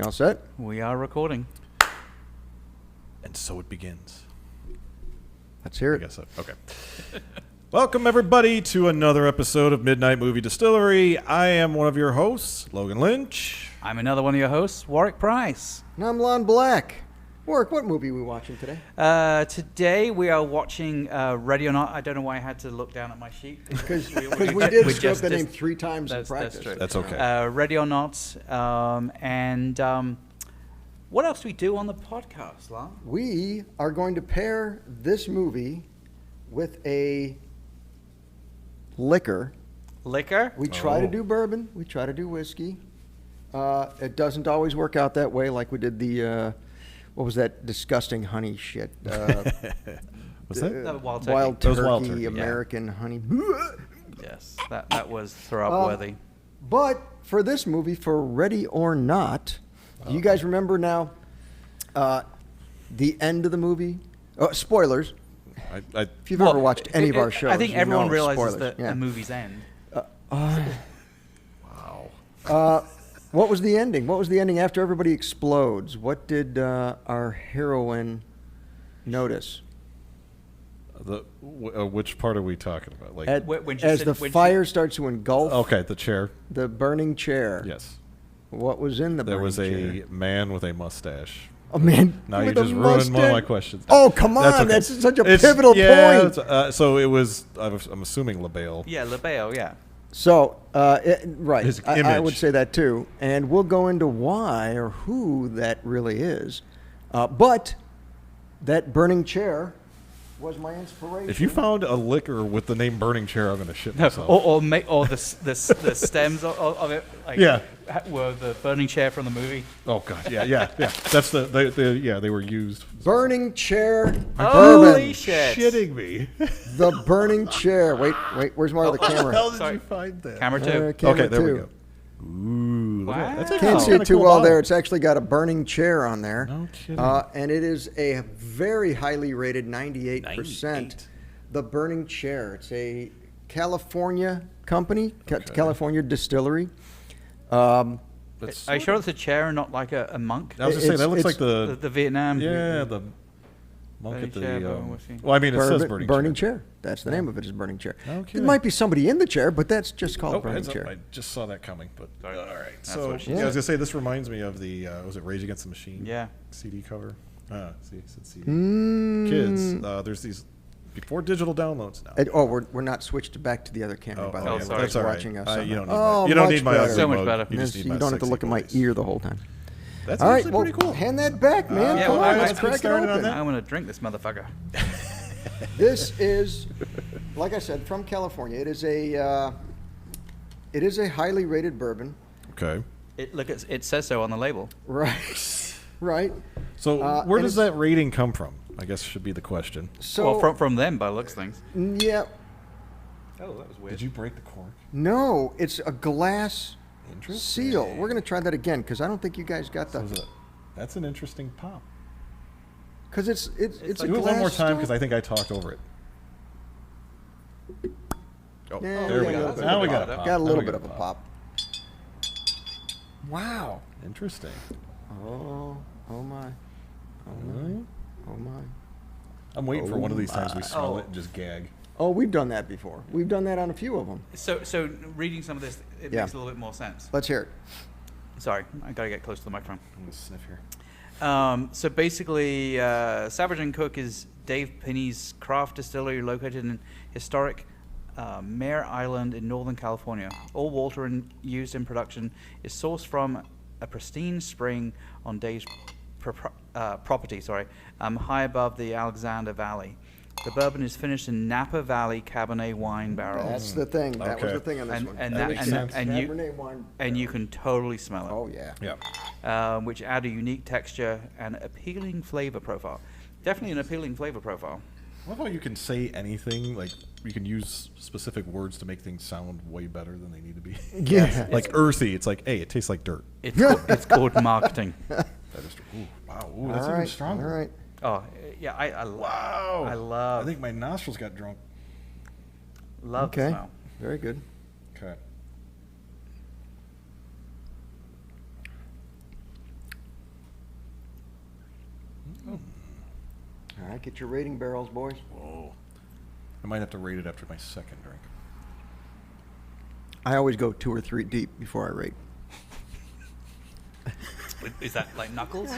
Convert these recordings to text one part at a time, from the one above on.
all set? We are recording. And so it begins. Let's hear I it. guess so. Okay. Welcome, everybody, to another episode of Midnight Movie Distillery. I am one of your hosts, Logan Lynch. I'm another one of your hosts, Warwick Price. And I'm Lon Black. Warwick, what movie are we watching today? Today we are watching Ready or Not. I don't know why I had to look down at my sheet. Because we did screw up the name 3 times in practice. That's true. That's okay. Ready or Not. What else do we do on the podcast, Lon? We are going to pair this movie with a liquor. Liquor? We try to do bourbon. We try to do whiskey. It doesn't always work out that way, like we did the... what was that disgusting honey shit? Was that? Wild Turkey. Wild Those Turkey, Wild Turkey, yeah. American honey. Yes, that was throw-up worthy. But for this movie, for Ready or Not, do you guys remember now the end of the movie? Spoilers. If you've ever watched any of our shows, I think you everyone know realizes spoilers. that the movie's end. Wow. What was the ending? What was the ending after everybody explodes? What did our heroine notice? Which part are we talking about? Like, As the fire starts to engulf okay, the chair. the burning chair. Yes. What was in the There burning was chair? a man with a mustache. A man Now you with a just ruined one of my mustache. questions. Oh, come on. That's okay. That's such a pivotal point. So it was, I'm assuming LaBelle. Yeah, LaBelle, yeah. So, right, His I image. would say that too. And we'll go into why or who that really is. But that burning chair was my inspiration. If you found a liquor with the name Burning Chair, I'm going to shit No, myself. or the stems of it, like, Yeah. were the burning chair from the movie. Oh, God. Yeah. That's they were used. Burning chair Holy bourbon. shit. Shitting me. The burning chair. Wait, where's more of the How the camera? hell did Sorry. you find that? Camera 2. Camera Okay, there we two. go. Ooh, look at that. That's Wow. a Can't see kinda it too cool well bottle. there. It's actually got a burning chair on there. No kidding. And it is a very highly rated 98%. 98. The Burning Chair. It's a California company, California distillery. That's Are you sure it's a chair and not like a monk? I was just saying, that looks like The Vietnam. yeah, the monk Burning at the... chair, burning whiskey. well, I mean, it says Burning Chair. Chair. That's the name of it, is Burning Chair. No It kidding. might be somebody in the chair, but that's just called Oh, Burning heads up. Chair. I just saw that coming, but all right. That's So what she I was said. gonna say this reminds me of the was it Rage Against the Machine? Yeah. CD cover. See, it said CD. Mm. Kids, there's these before digital downloads now. We're not switched back to the other camera, by the way. sorry. That's all right. Watching us. You don't need Oh, my, you don't much need my better. ugly So much mug. better. You just need You my don't have to sexy look at my voice. ear the whole time. That's All right, actually well, pretty cool. hand that back, man. Yeah, Come well, on, I- let's let's crack it started on open. that. I'm going to drink this motherfucker. This is, like I said, from California. It is a highly rated bourbon. Okay. It says so on the label. Right. Right. So where and does that rating come from? I guess should be the question. So Well, from them by the looks of things. yeah, Oh, that was weird. Did you break the cork? no, it's a glass Interesting. seal. We're gonna try that again because I don't think you guys got So is the. it- That's an interesting pop. Because it's a Do it glass one more time because still. I think I talked over it. Oh, Yeah, there we yeah, go. that's Now we a got a pop. pop. Got a Now little we bit got of a pop. Wow. Interesting. Oh my. Oh my. Really? Oh my. I'm waiting for one of these times we smell Oh. it and just gag. Oh, we've done that before. We've done that on a few of them. So reading some of this, it Yeah. makes a little bit more sense. Let's hear it. Sorry, I got to get close to the microphone. I'm gonna sniff here. So basically, Savage and Cooke is Dave Pinney's craft distillery located in historic Mare Island in Northern California. All water used in production is sourced from a pristine spring on Dave's property, high above the Alexander Valley. The bourbon is finished in Napa Valley Cabernet wine barrels. That's the thing. That was Okay. the thing on this And- one. and That that- makes and sense. that- and you- Cabernet wine. And you can totally smell it. Oh yeah. Yeah. Which add a unique texture and appealing flavor profile. Definitely an appealing flavor profile. I love how you can say anything, like you can use specific words to make things sound way better than they need to be. Yeah. Like earthy, it's like, hey, it tastes like dirt. It's called marketing. That is true. Ooh, wow, ooh, that's All even right. stronger. All right. Oh, yeah, I Wow. I love I think my nostrils got drunk. love the Okay. smell. Very good. Okay. All right, get your rating barrels, boys. Whoa. I might have to rate it after my second drink. I always go 2 or 3 deep before I rate. Is that like Knuckles?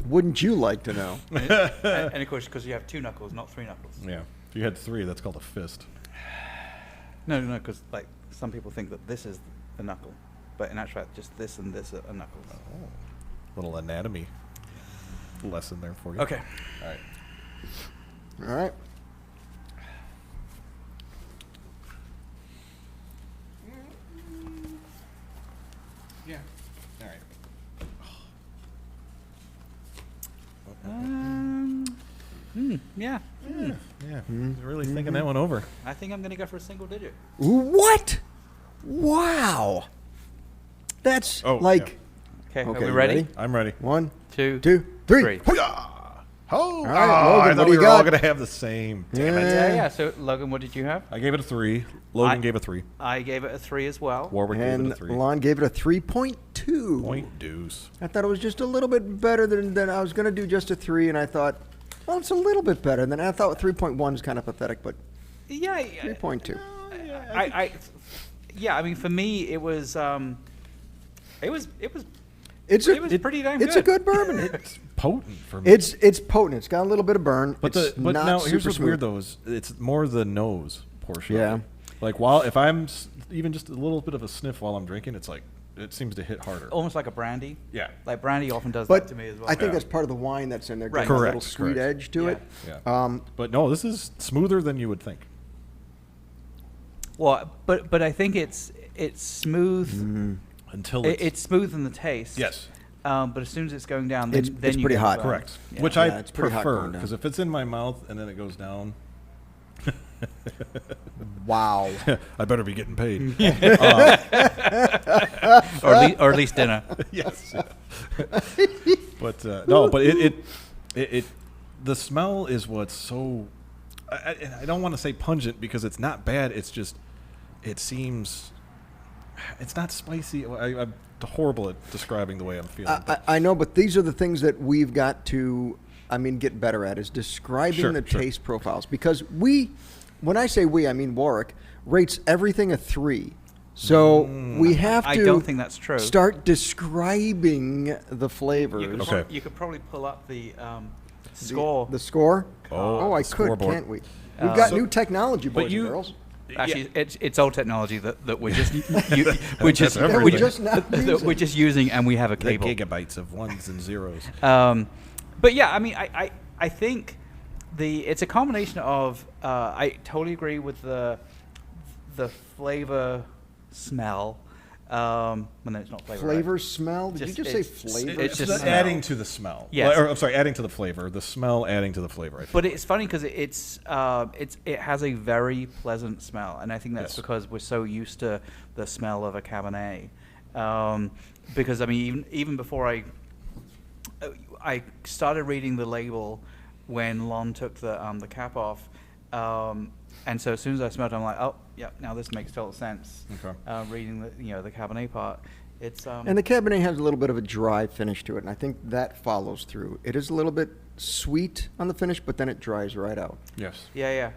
Wouldn't you like to know? And of course, because you have 2 knuckles, not 3 knuckles. Yeah. If you had 3, that's called a fist. No, because like some people think that this is a knuckle, but in actual fact, just this and this are knuckles. Oh. Little anatomy lesson there for you. Okay. All right. All right. Yeah. All right. Yeah. Yeah. Really thinking that one over. I think I'm going to go for a single digit. What? Wow. That's Oh, like Okay, Okay, are we you ready? ready? I'm ready. 1, 2, 2, 3. 3. Hoo-yah! Oh, right, Logan, I what thought do we you were all got? going to have the same. Damn it. Yeah. So, Logan, what did you have? I gave it a 3. Logan I- gave a 3. I gave it a 3 as well. Warwick gave And it a 3. Lon gave it a 3.2. Point deuce. I thought it was just a little bit better than I was going to do just a 3, and I thought, well, it's a little bit better. Then I thought 3.1 is kind of pathetic, but Yeah. 3.2. I mean, for me, it was It's It was pretty damn It's a good. good bourbon. It's potent for me. It's potent. It's got a little bit of burn. But it's but not now super here's what's smooth. weird though is it's more the nose portion. Yeah. Of it. Like while if I'm even just a little bit of a sniff while I'm drinking, it's like it seems to hit harder. almost like a brandy. Yeah. Like brandy often does But that to me as well. I think Yeah. that's part of the wine that's in there. Right. Gives it a little Correct, sweet correct. edge to Yeah. it. Yeah. But no, this is smoother than you would think. Well, but I think it's smooth. Until It's smooth in the taste. Yes. But as soon as it's going down, then, It's then you pretty get hot. the- Correct. Yeah. Which Yeah, I it's pretty hot prefer going down. because if it's in my mouth and then it goes down, Wow. I better be getting paid. or at least dinner. Yes. But no, but it the smell is what's so. I don't want to say pungent because it's not bad. It's just it seems it's not spicy. I'm horrible at describing the way I'm feeling. I know, but these are the things that we've got to, get better at is describing Sure, the sure. taste profiles. Because when I say we, I mean Warwick, rates everything a 3. So we have to I don't think that's true. start describing the flavors. You could, Okay. you could probably pull up the score. The score? Oh, I the could, scoreboard. can't we? We've got So- new technology, but boys you- and girls. Actually, it's old technology that we're just That's That we're everything. just not that using. we're just using, and we have a The cable. gigabytes of ones and zeros. But yeah, I mean, I think it's a combination of I totally agree with the flavor smell. Well, no, it's not flavor. right? Flavor, smell? Did you Just- just say it's- flavor? it's just the smell. adding to the smell. Yes. Or, I'm sorry, adding to the flavor. The smell adding to the flavor. I think. But it's funny because it has a very pleasant smell, and I think that's Yes. because we're so used to the smell of a Cabernet. Because I mean, even before I started reading the label when Lon took the cap off, and so as soon as I smelled it, I'm like, oh, yeah, now this makes total sense. Okay. Reading the Cabernet part, it's And the Cabernet has a little bit of a dry finish to it, and I think that follows through. It is a little bit sweet on the finish, but then it dries right out. Yes. yeah.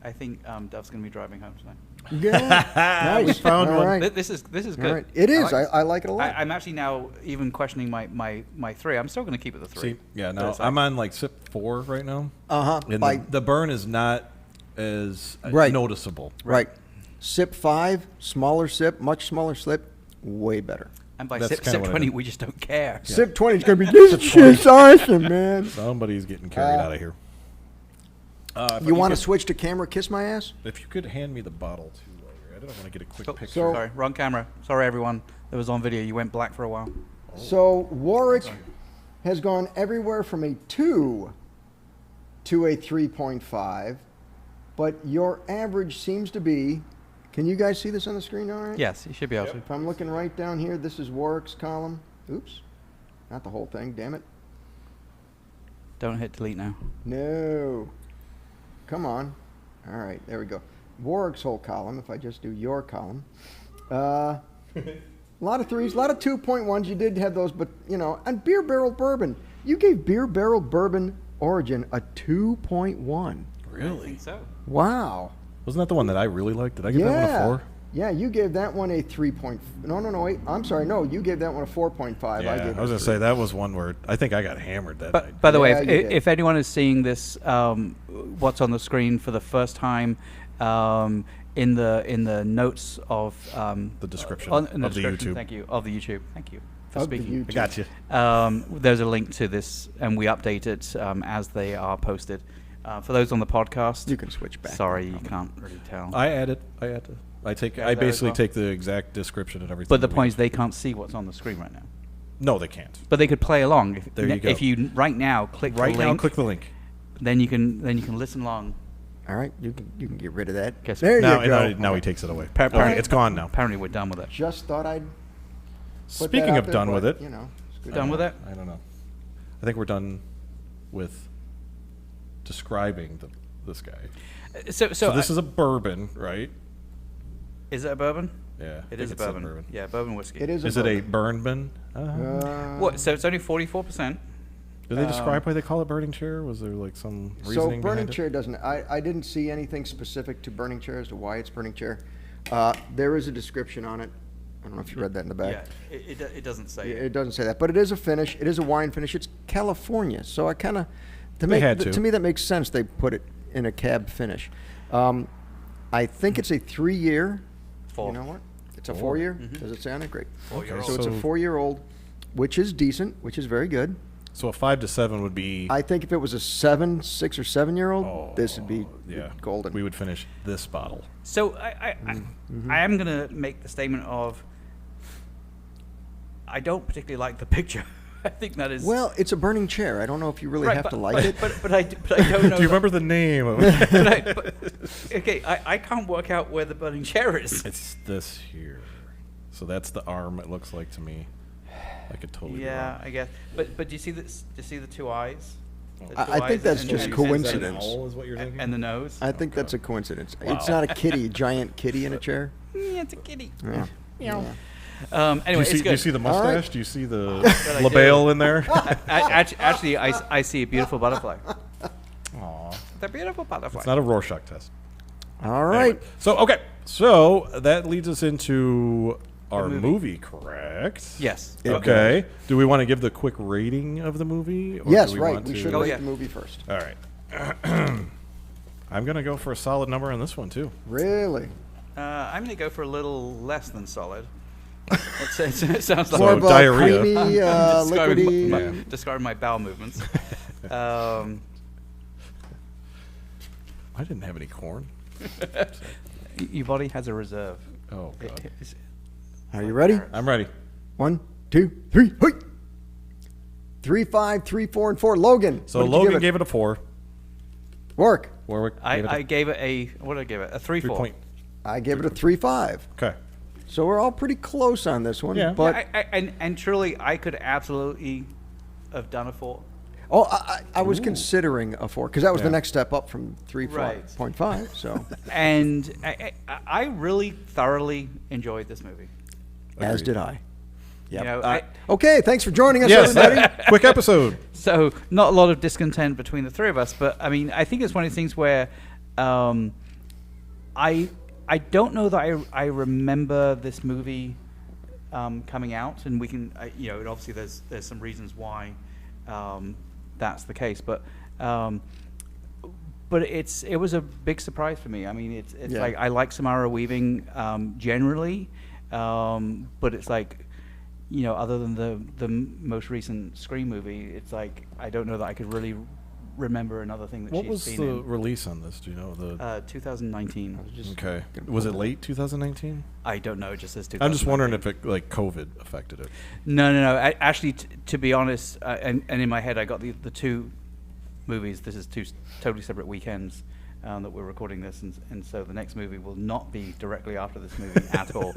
I think Dove's gonna be driving home tonight. Yeah, nice. We found All one. right. This is All good. right. It is. like I like it a lot. I'm actually now even questioning my 3. I'm still going to keep it the 3. See, yeah. But Now it's like- I'm on like sip 4 right now. Uh-huh. And By- the burn is not as Right. noticeable. Right. Sip 5, smaller sip, much smaller sip, way better. and by That's sip kinda what I 20, did. we just don't care. Sip 20 is going to be, this shit's awesome, man. Somebody's getting carried out of here. If You want to could- switch to camera, kiss my ass? If you could hand me the bottle too, while you're at it, I want to get a quick Oh, picture. So- sorry, wrong camera. Sorry, everyone that was on video. You went black for a while. So Warwick has gone everywhere from a 2 to a 3.5, but your average seems to be, can you guys see this on the screen all right? Yes, you should be able to. If I'm looking right down here, this is Warwick's column. Oops, not the whole thing, damn it. Don't hit delete now. No. Come on. All right, there we go. Warwick's whole column, if I just do your column. A lot of 3s, a lot of 2.1s. You did have those, but, and Beer Barrel Bourbon. You gave Beer Barrel Bourbon Origin a 2.1. Really? I think so. Wow. Wasn't that the one that I really liked? Did I give that one a 4? Yeah, you gave that one a 3. No, wait. I'm sorry. No, you gave that one a 4.5. Yeah, I gave I was it going to say that was one where I think I got hammered that night. But by the way, Yeah, you did. if anyone is seeing this, what's on the screen for the first time, in the notes of The description in the of the description, YouTube. Thank you, of the YouTube. Thank you for Of the speaking. YouTube. I got you. There's a link to this, and we update it as they are posted. For those on the podcast, You can switch back. sorry, you can't really tell. I added. I Got I that as basically well? take the exact description and everything. But the that we- point is, they can't see what's on the screen right now. No, they can't. But they could play along. There you go. If you right now click Right the now, link, click the link. then you can listen along. All right, you can get rid of that. Guess- There Now, you go. now he takes it away. Apparently- Okay, it's gone now. Apparently, we're done with it. Just thought I'd. put that Speaking out of there, done but, with it, it's good. Done with it? I don't know. I think we're done with describing this guy. So this is a bourbon, right? is it a bourbon? Yeah. I It is a think it's bourbon. Yeah, bourbon whiskey. It is. Is it a bourbon. bourbon? What? So it's only 44%. Did they describe why they call it burning chair? Was there like some So reasoning burning behind chair doesn't. I didn't see anything specific to burning chair as to why it's burning chair. There is a description on it. I don't know if you read that in the back. Yeah, it doesn't say. Yeah, it doesn't say that, but it is a finish. It is a wine finish. It's California, so I kind of had to. to me that makes sense. They put it in a cab finish. I think it's a 3-year. 4. You know what? It's a 4-year. Does it say on it? Great. 4-year-old. So it's a So- 4-year-old, which is decent, which is very good. So a 5 to 7 would be. I think if it was a 6 or 7-year-old, this would be golden. We would finish this bottle. So I am going to make the statement of I don't particularly like the picture. I think that is Well, it's a burning chair. I don't know if you really right, have but, to like but, it. But I don't know. Do you remember the name of it? I can't work out where the burning chair is. It's this here. So that's the arm. It looks like to me. I could totally. be Yeah, wrong. I guess. But do you see this? Do you see the 2 eyes? The I 2 think eyes that's and- just and- coincidence. Owl is what you're thinking? And the nose. I think that's a coincidence. Wow. It's not a kitty, giant kitty in a chair. Yeah, it's a kitty. Yeah. Anyway, Do you, it's see, good. do you see the All right. mustache? Do you see the I do. label in there? Actually, I see a beautiful butterfly. Aw. The beautiful butterfly. It's not a Rorschach test. All right. Anyway, so that leads us into our movie. movie, correct? Yes. It Okay. Do we want to give the quick rating of the movie? Or Yes, do we right. want We to- should Oh, rate yeah. the movie first. All right. I'm going to go for a solid number on this one, too. Really? I'm going to go for a little less than solid. It sounds like More So of a diarrhea. creamy, liquidy. describing my bowel movements. I didn't have any corn. Your body has a reserve. Oh, God. Are you ready? I'm ready. 1, 2, 3. Hoi! 3, 5, 3, 4, and 4. Logan. So what did you Logan give it? gave it a 4. Warwick. Warwick gave it I gave it a, what did I give it? A 3-4. 3 point. I gave it a 3, 5. Okay. So we're all pretty close on this one. Yeah. But And truly, I could absolutely have done a 4. I was considering a 4 because that was Yeah. the next step up from 3.5. Right. So And I really thoroughly enjoyed this movie. as Agreed. did I. You know, Okay, thanks for joining us, Yes. everybody. Quick episode. So not a lot of discontent between the three of us, but I mean, I think it's one of those things where I don't know that I remember this movie coming out, and we can and obviously there's some reasons why that's the case, but it was a big surprise for me. I mean, it's Yeah. like I like Samara Weaving generally, but it's like, other than the most recent Scream movie, it's like I don't know that I could really remember another thing that What she's was been the in. release on this? Do you know the? 2019. Okay. Was it late 2019? I don't know. It just says 2019. I'm just wondering if it like COVID affected it. No. Actually, to be honest, and in my head, I got the two movies. This is two totally separate weekends that we're recording this, and so the next movie will not be directly after this movie at all.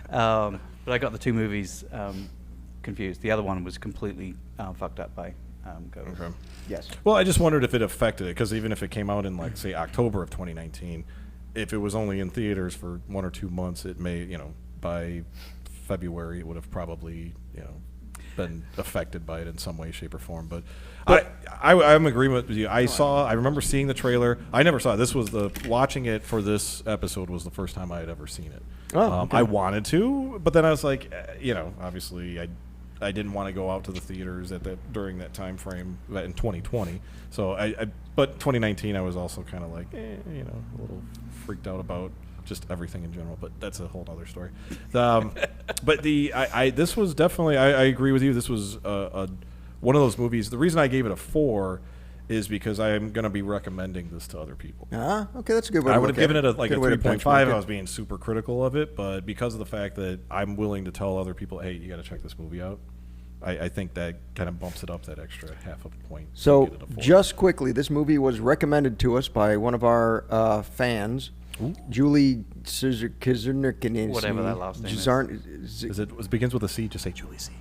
But I got the two movies confused. The other one was completely fucked up by COVID. Okay. Yes. Well, I just wondered if it affected it, because even if it came out in, like, say, October of 2019, if it was only in theaters for 1 or 2 months, it may, by February, it would have probably been affected by it in some way, shape, or form. But I'm in agreement with you. I remember seeing the trailer. I never saw it. This was watching it for this episode was the first time I had ever seen it. Oh, okay. I wanted to, but then I was like, obviously I didn't want to go out to the theaters during that time frame in 2020. So but 2019 I was also kind of like, a little freaked out about just everything in general, but that's a whole other story. But this was definitely, I agree with you. This was one of those movies. The reason I gave it a 4 is because I am going to be recommending this to other people. Okay, that's a good way. I would have given it a 3.5. I was it. being super critical of it, but because of the fact that I'm willing to tell other people, hey, you got to check this movie out, I think that kind of bumps it up that extra half a point. So to get it a 4. just quickly, this movie was recommended to us by one of our fans. Ooh. Julie Kizernikin. Whatever that last name is. It begins with a C? Just say Julie C.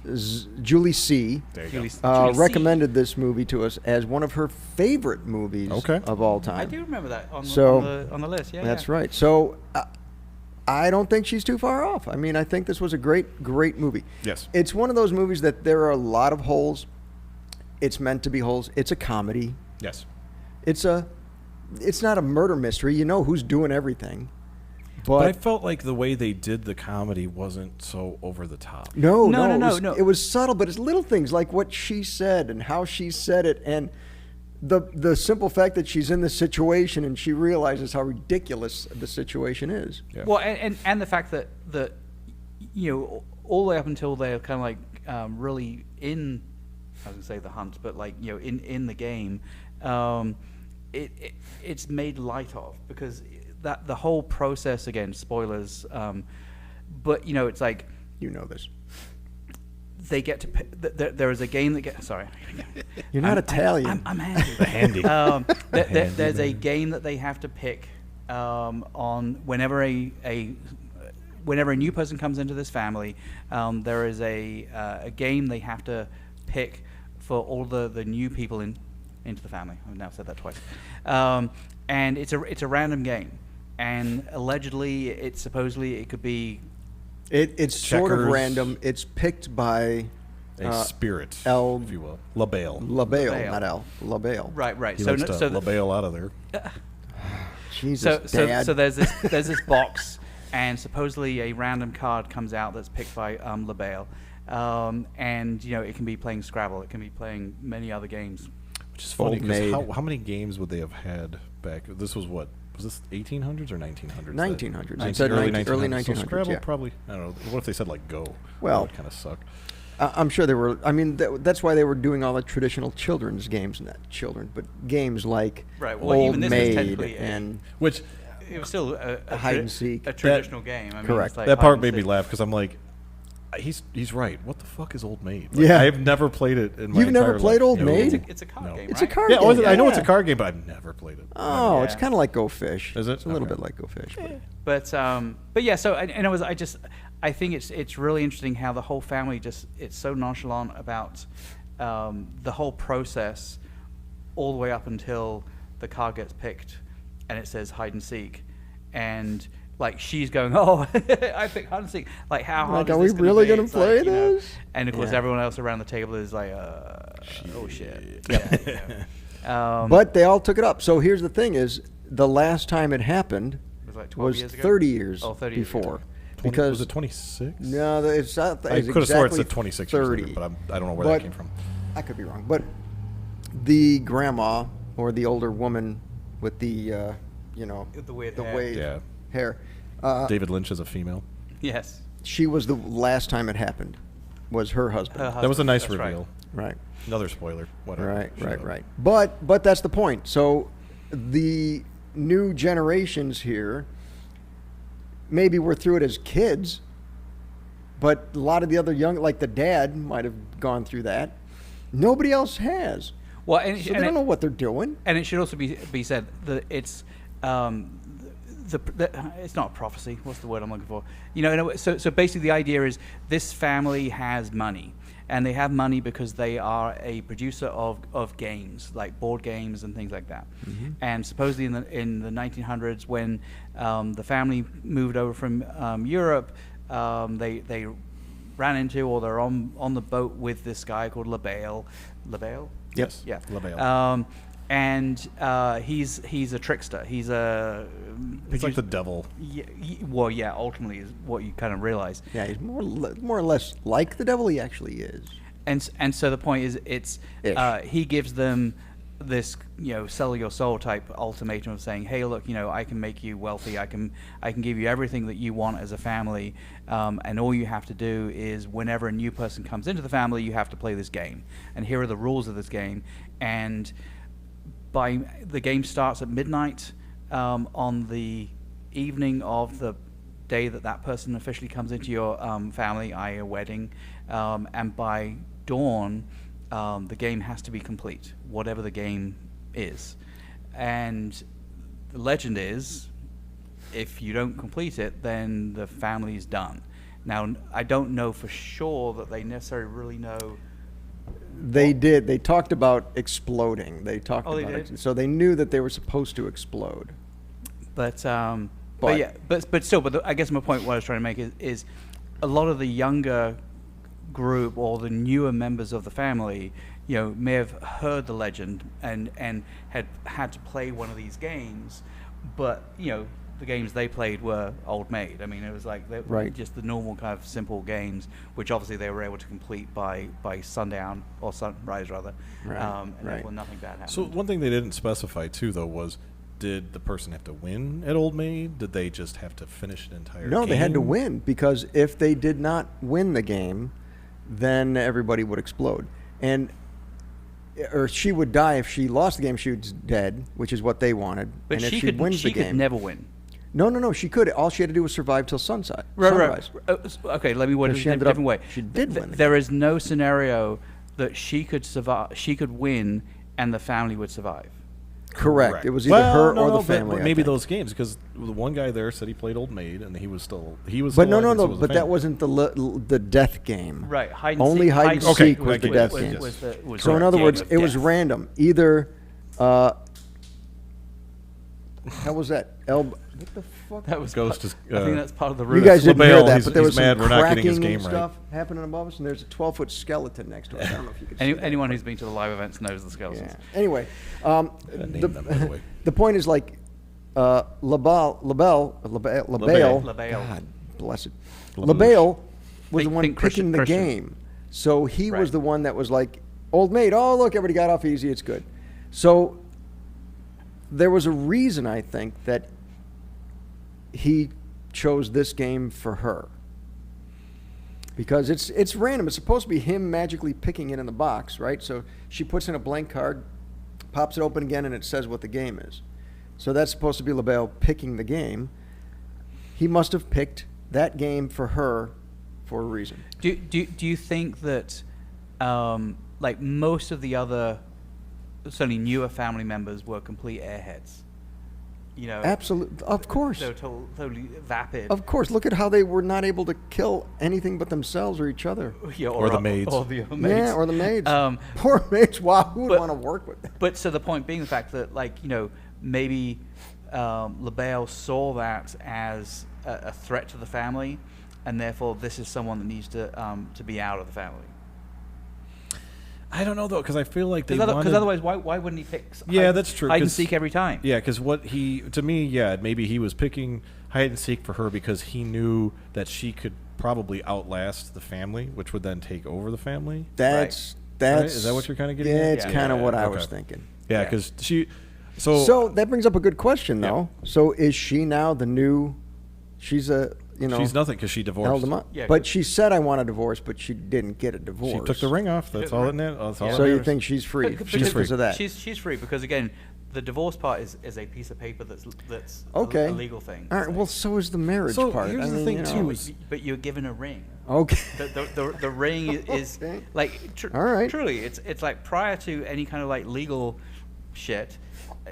Julie C. There you Julie go. C. Recommended this movie to us as one of her favorite movies of all time. I do remember that on the list. Yeah, that's right. So I don't think she's too far off. I mean, I think this was a great movie. Yes. It's one of those movies that there are a lot of holes. It's meant to be holes. It's a comedy. Yes. It's not a murder mystery. You know who's doing everything. But I felt like the way they did the comedy wasn't so over the top. No. No. It was subtle, but it's little things like what she said and how she said it, and the simple fact that she's in this situation and she realizes how ridiculous the situation is. Yeah. Well, and the fact that all the way up until they're kind of like really in, I was gonna say the hunt, but like in the game. It's made light of because that the whole process, again, spoilers, but it's like this. they get to there is a game that gets You're not Italian. I'm handy. Handy. There's a game that they have to pick on whenever whenever a new person comes into this family. There is a game they have to pick for all the new people into the family. I've now said that twice. And it's a random game, and allegedly it could be. It's sort of Checkers. random. It's picked by A spirit, L, if you will. LaBelle. LaBelle, not L. LaBelle. Right. He likes to LaBelle out of there. Jesus, Dad. So there's this box, and supposedly a random card comes out that's picked by LaBelle, and it can be playing Scrabble, it can be playing many other games. Which is funny Old maid. because how many games would they have had back? This was what? Was this 1800s or 1900s? 1900s. I said Early 1900s. Early 1900s. So Scrabble yeah. probably. I don't know. What if they said like Go? Well, that would kind of suck. I'm sure they were. I mean, that's why they were doing all the traditional children's games, not children, but games like Right. Well, Old even this Maid is technically and Which it was still a hide and seek. a traditional game. I mean, Correct. it's like that hide part and made me seek. laugh because I'm like, he's right. What the fuck is Old Maid? Yeah. I've never played it in my You've never entire played life. Old No. Maid? It's a card No. game. It's right? a card Yeah, game. I know it's a yeah. card game, but I've never played it. Oh, it's Yeah. kind of like Go Fish. Is it? It's a little Okay. bit like Go Fish. But yeah. So and it was I think it's really interesting how the whole family it's so nonchalant about the whole process all the way up until the card gets picked and it says hide and seek, and like she's going, oh, I picked hide and seek. Like how hard Like, is are we this really going gonna to play this? And of course, Yeah. everyone else around the table is like, oh shit. Yeah. But they all took it up. So here's the thing: is the last time it happened it was like 12 was years ago? 30 years 30 years ago. before. 20, Because was it 26? no, it's not. I It's could have swore it exactly said 26 years 30. later, but I don't know where But that came from. I could be wrong, but the grandma or the older woman with the The weird the hair. wave Yeah. hair. David Lynch is a female. Yes. She was the last time it happened. Was her husband? Her That was a nice That's right. reveal. Right. Another spoiler. Whatever. Shut up. Right. But that's the point. So the new generations here, maybe we're through it as kids, but a lot of the other young, like the dad, might have gone through that. Nobody else has. Well, and, So and they don't it- know what they're doing. And it should also be said that it's it's not a prophecy. What's the word I'm looking for? So basically the idea is this family has money, and they have money because they are a producer of games like board games and things like that. Mm-hmm. And supposedly in the 1900s, when the family moved over from Europe, they ran into, or they're on the boat with this guy called LaBelle. LaBelle? Yes. Yeah. LaBelle. And he's a trickster. He's like the devil. Yeah, ultimately is what you kind of realize. Yeah, he's more or less like the devil. He actually is. And so the point is, he gives them this, sell your soul type ultimatum of saying, hey, look, I can make you wealthy. I can give you everything that you want as a family, and all you have to do is whenever a new person comes into the family, you have to play this game, and here are the rules of this game. And the game starts at midnight on the evening of the day that person officially comes into your family, i.e. a wedding, and by dawn, the game has to be complete, whatever the game is. And the legend is, if you don't complete it, then the family's done. Now, I don't know for sure that they necessarily really know. They did. They talked about exploding. They talked Oh, they about did? it. So they knew that they were supposed to explode. But But- I guess my point, what I was trying to make is a lot of the younger group or the newer members of the family, may have heard the legend and had to play one of these games, but the games they played were old maid. I mean, it was like Right. just the normal kind of simple games, which obviously they were able to complete by sundown or sunrise rather, Right, and right. therefore nothing bad happened. So one thing they didn't specify too, though, was did the person have to win at Old Maid? Did they just have to finish an entire game? No, they had to win, because if they did not win the game, then everybody would explode. Or she would die. If she lost the game, she was dead, which is what they wanted. but and if she she wins could the game, never win. No, she could. All she had to do was survive till sunrise. Right. Okay, let me word it But a she ended different up- way. she did win the There is no scenario that she could survive. She could win, and the family would survive. Correct. It was either her or the but family. I maybe think. those games, because the one guy there said he played Old Maid, and he was still But alive, no. and so was the But that family. wasn't the death game. Right. Hide and Only seek, hide and Okay, seek was I the get death it. game. was So in the other game words, of it was death. random. Either, how was that? What the fuck? That was Ghost part- is, I think that's part of the You rule. guys didn't hear LaBelle, that, he's- but there he's was some mad we're not getting his cracking game and right. stuff happening above us, and there's a 12-foot skeleton next to it. I don't know if you can see that. Anyone who's been to the live events knows the skeletons. Yeah. Anyway, name them, by the way. the point is like LaBelle, LaBelle. God bless it. LaBelle. LaBelle was Think- the one think picking the Christian. game, so he was Right. the one that was like, "Old maid, oh look, everybody got off easy, it's good." So there was a reason, I think, that he chose this game for her. Because it's random. It's supposed to be him magically picking it in the box, right? So she puts in a blank card, pops it open again, and it says what the game is. So that's supposed to be LaBelle picking the game. He must have picked that game for her for a reason. Do you think that like most of the other certainly newer family members were complete airheads? Absolutely. Of course. They were totally vapid. Of course. Look at how they were not able to kill anything but themselves or each other. Yeah, Or the maids. Or the maids. Yeah, or the maids. Um, Poor maids. Wow, who would but- want to work with them? But so the point being the fact that, maybe LaBelle saw that as a threat to the family, and therefore this is someone that needs to be out of the family. I don't know though, because I feel like they Because wanted. otherwise, why wouldn't he pick Yeah, that's true, hide and 'cause- seek every time? Yeah, because to me, maybe he was picking hide and seek for her because he knew that she could probably outlast the family, which would then take over the family. That's Is that what you're kinda getting Yeah, at? it's Yeah. kind of Yeah, what I okay. was thinking. Yeah, Yeah. because she. So that brings up a good question, though. So is she now the new? She's she's nothing because she divorced. held him up. Yeah, But she said, "I want a divorce," but she didn't get a divorce. She took the ring off. That's all it That's all So it you matters. think she's free? But- She's because free of that. She's free because again, the divorce part is a piece of paper that's Okay. a legal thing. All right. Well, so is the marriage So part. here's I the mean, thing, you know. too, But is- but you're given a ring. Okay. The ring is Okay. like All right. truly it's like prior to any kind of like legal shit,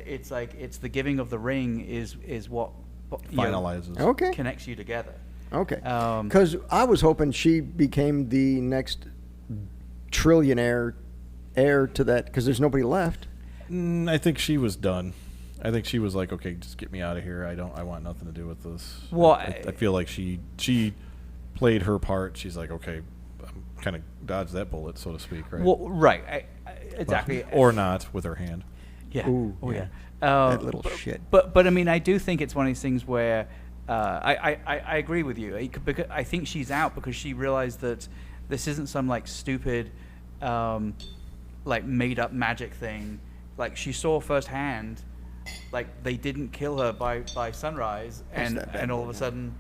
it's like it's the giving of the ring is what Finalizes. Okay. connects you together. Okay. Um, Because I was hoping she became the next trillionaire heir to that. Because there's nobody left. I think she was done. I think she was like, okay, just get me out of here. I want nothing to do with this. Well, I feel like she played her part. She's like, okay, kind of dodge that bullet, so to speak, right? Well, right. Exactly. Or not with her hand. Yeah. Ooh, Oh, yeah. yeah. That little shit. But I mean, I do think it's one of these things where I agree with you. Because I think she's out because she realized that this isn't some like stupid, like made up magic thing. Like she saw firsthand, like they didn't kill her by sunrise, and all of a sudden.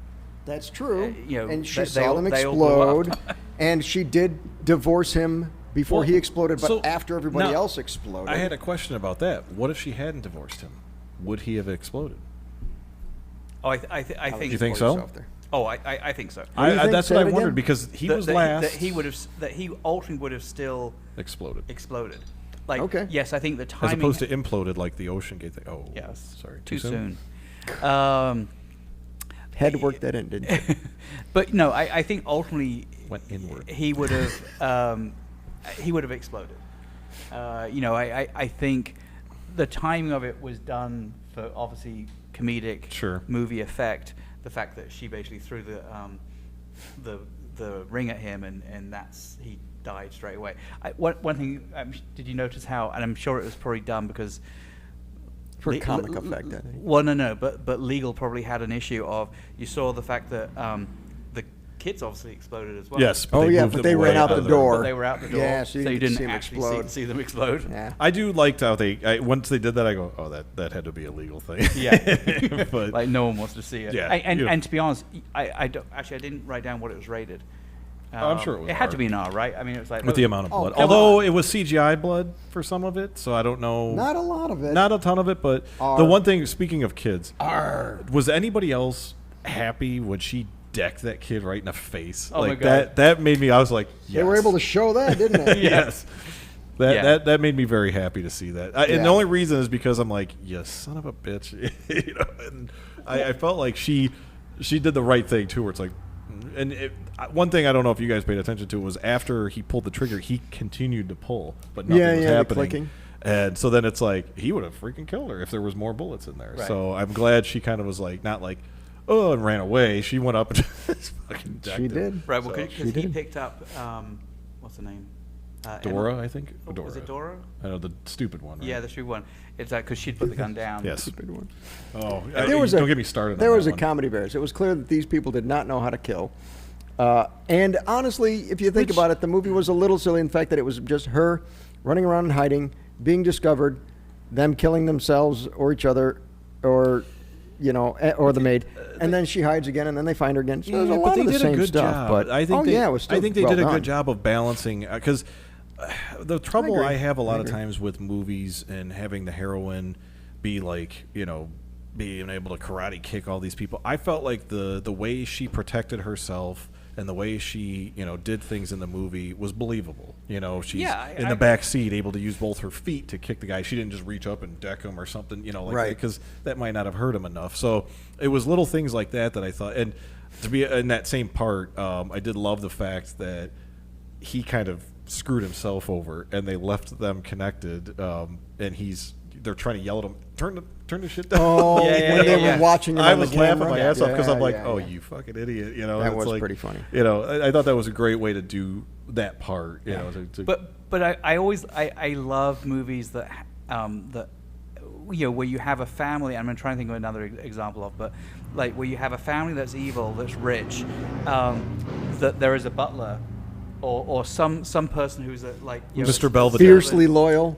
That's true. You know, and she they saw all- them they all blew up. explode, and she did divorce him before he exploded, but so after everybody now, else exploded. I had a question about that. What if she hadn't divorced him? Would he have exploded? Oh, I think. You think so? Oh, I think so. What do you think? That's Say what I it wondered again? because he was that last. that he ultimately would have still exploded. exploded. Like, Okay. yes, I think the timing. As opposed to imploded like the Ocean Gate thing. Oh, Yes. sorry. Too soon. Had to work that in, didn't you? But no, I think ultimately Went inward. he would have exploded. You know, I think the timing of it was done for obviously comedic Sure. movie effect. The fact that she basically threw the ring at him and that's he died straight away. One thing, did you notice how? And I'm sure it was probably done because. For comic effect, I think. Well, no, but legal probably had an issue of you saw the fact that the kids obviously exploded as well. Yes. Oh, they yeah, moved but them they way ran out the of door. But they were out the door, Yeah, so you you didn't didn't see 'em actually explode. see them explode. Yeah. I do liked how once they did that, I go, oh, that had to be a legal thing. Yeah, But like no one wants to see it. Yeah, and, you know. and to be honest, I didn't write down what it was rated. I'm sure it was It had R. to be an R, right? I mean, it was like with the amount of Oh, blood, come although on. it was CGI blood for some of it, so I don't know. Not a lot of it. Not a ton of it, but R. the one thing. Speaking of kids, R. was anybody else happy when she decked that kid right in the face? Oh my like God. that made me. I was like, yes. They were able to show that, didn't they? yes. Yeah. That made me very happy to see that. Yeah. And the only reason is because I'm like, you son of a bitch. You know, and I felt like she did the right thing too. Where it's like, and one thing I don't know if you guys paid attention to was after he pulled the trigger, he continued to pull, but nothing was the happening. clicking. And so then it's like he would have freaking killed her if there was more bullets in there. Right. So I'm glad she kind of was like not like, oh, and ran away. She went up and just fucking decked She him. did. right, well, So- because he did. picked up what's the name? Dora, Emma? I think. Oh, Dora. was it Dora? I know the stupid one. Right? Yeah, the true one. It's like because she'd put the gun down. Yes. Stupid one. Oh, Don't get me started. There on was that a one. comedy bears. It was clear that these people did not know how to kill. And honestly, if you think about it, the movie was a little silly in the fact that it was just her running around and hiding, being discovered, them killing themselves or each other, or or the maid, and then she hides again, and then they find her again. So there's a lot but they of the did same a good stuff. job. But I think it was still I think they well did a done. good job of balancing because the trouble agree. I have a lot I of agree. times with movies and having the heroine be like being able to karate kick all these people. I felt like the way she protected herself and the way she did things in the movie was believable. She's Yeah, in the back seat able to use both her feet to kick the guy. She didn't just reach up and deck him or something, Right. because that might not have hurt him enough. So it was little things like that I thought. And to be in that same part, I did love the fact that he kind of screwed himself over and they left them connected. And they're trying to yell at him, turn the shit down. Oh, Yeah, when they yeah. were watching him I on was the laughing camera. my ass off because I'm like, Yeah, oh, yeah. you fucking idiot. That it's was like, pretty funny. I thought that was a great way to do that part. But I always love movies that where you have a family. I'm trying to think of another example of, but like where you have a family that's evil, that's rich, that there is a butler, or some person who's Mr. Belvedere. Fiercely loyal.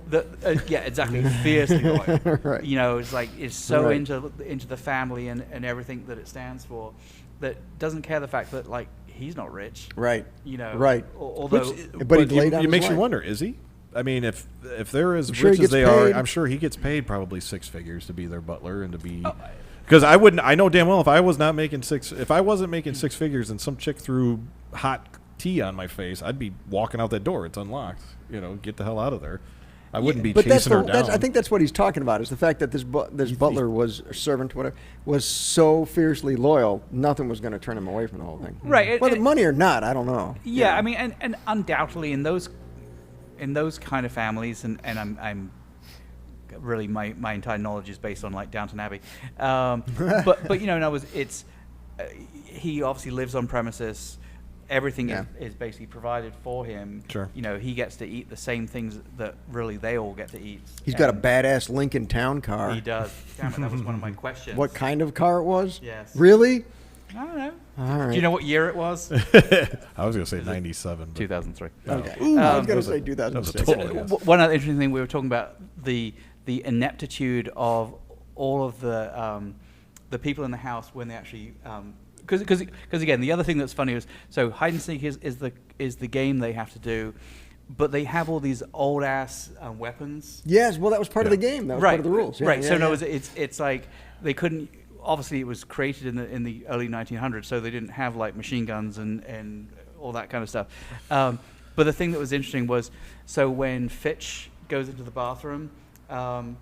Yeah, exactly. Fiercely loyal. Right. Is so Right. into the family and everything that it stands for, that doesn't care the fact that he's not rich. Right. Right. Right. Although But he'd lay down it his makes you life. wonder, is he? I mean, if they're as sure he rich as gets they are, paid. I'm sure he gets paid probably six figures to be their butler and to be. Oh, Because I wouldn't. I know damn well if I wasn't making six figures and some chick threw hot tea on my face, I'd be walking out that door. It's unlocked. Get the hell out of there. I wouldn't be But chasing her down. I think that's what he's talking about, is the fact that this butler was a servant, whatever, was so fiercely loyal, nothing was going to turn him away from the whole thing. Right, Whether and- money or not, I don't know. Yeah, I mean, and undoubtedly in those kind of families, and I'm really my entire knowledge is based on Downton Abbey, but in other words, it's he obviously lives on premises. everything Yeah. is basically provided for him. Sure. You know, he gets to eat the same things that really they all get to eat. He's got a And badass Lincoln Town car. He does. Damn it, that was one of my questions. What kind of car it was? Yes. Really? I don't know. All right. Do you know what year it was? I was going to say 97. But 2003. Okay. Ooh, I was going to say that was a 2006. total guess. One other interesting thing, we were talking about the ineptitude of all of the people in the house when they actually because again, the other thing that's funny is, so hide and seek is the game they have to do, but they have all these old ass weapons. Yes, well, that was part of the game. That was part of the rules. Yeah, right. yeah, So no, yeah. it's like they couldn't. Obviously, it was created in the early 1900s, so they didn't have like machine guns and all that kind of stuff. But the thing that was interesting was, so when Fitch goes into the bathroom,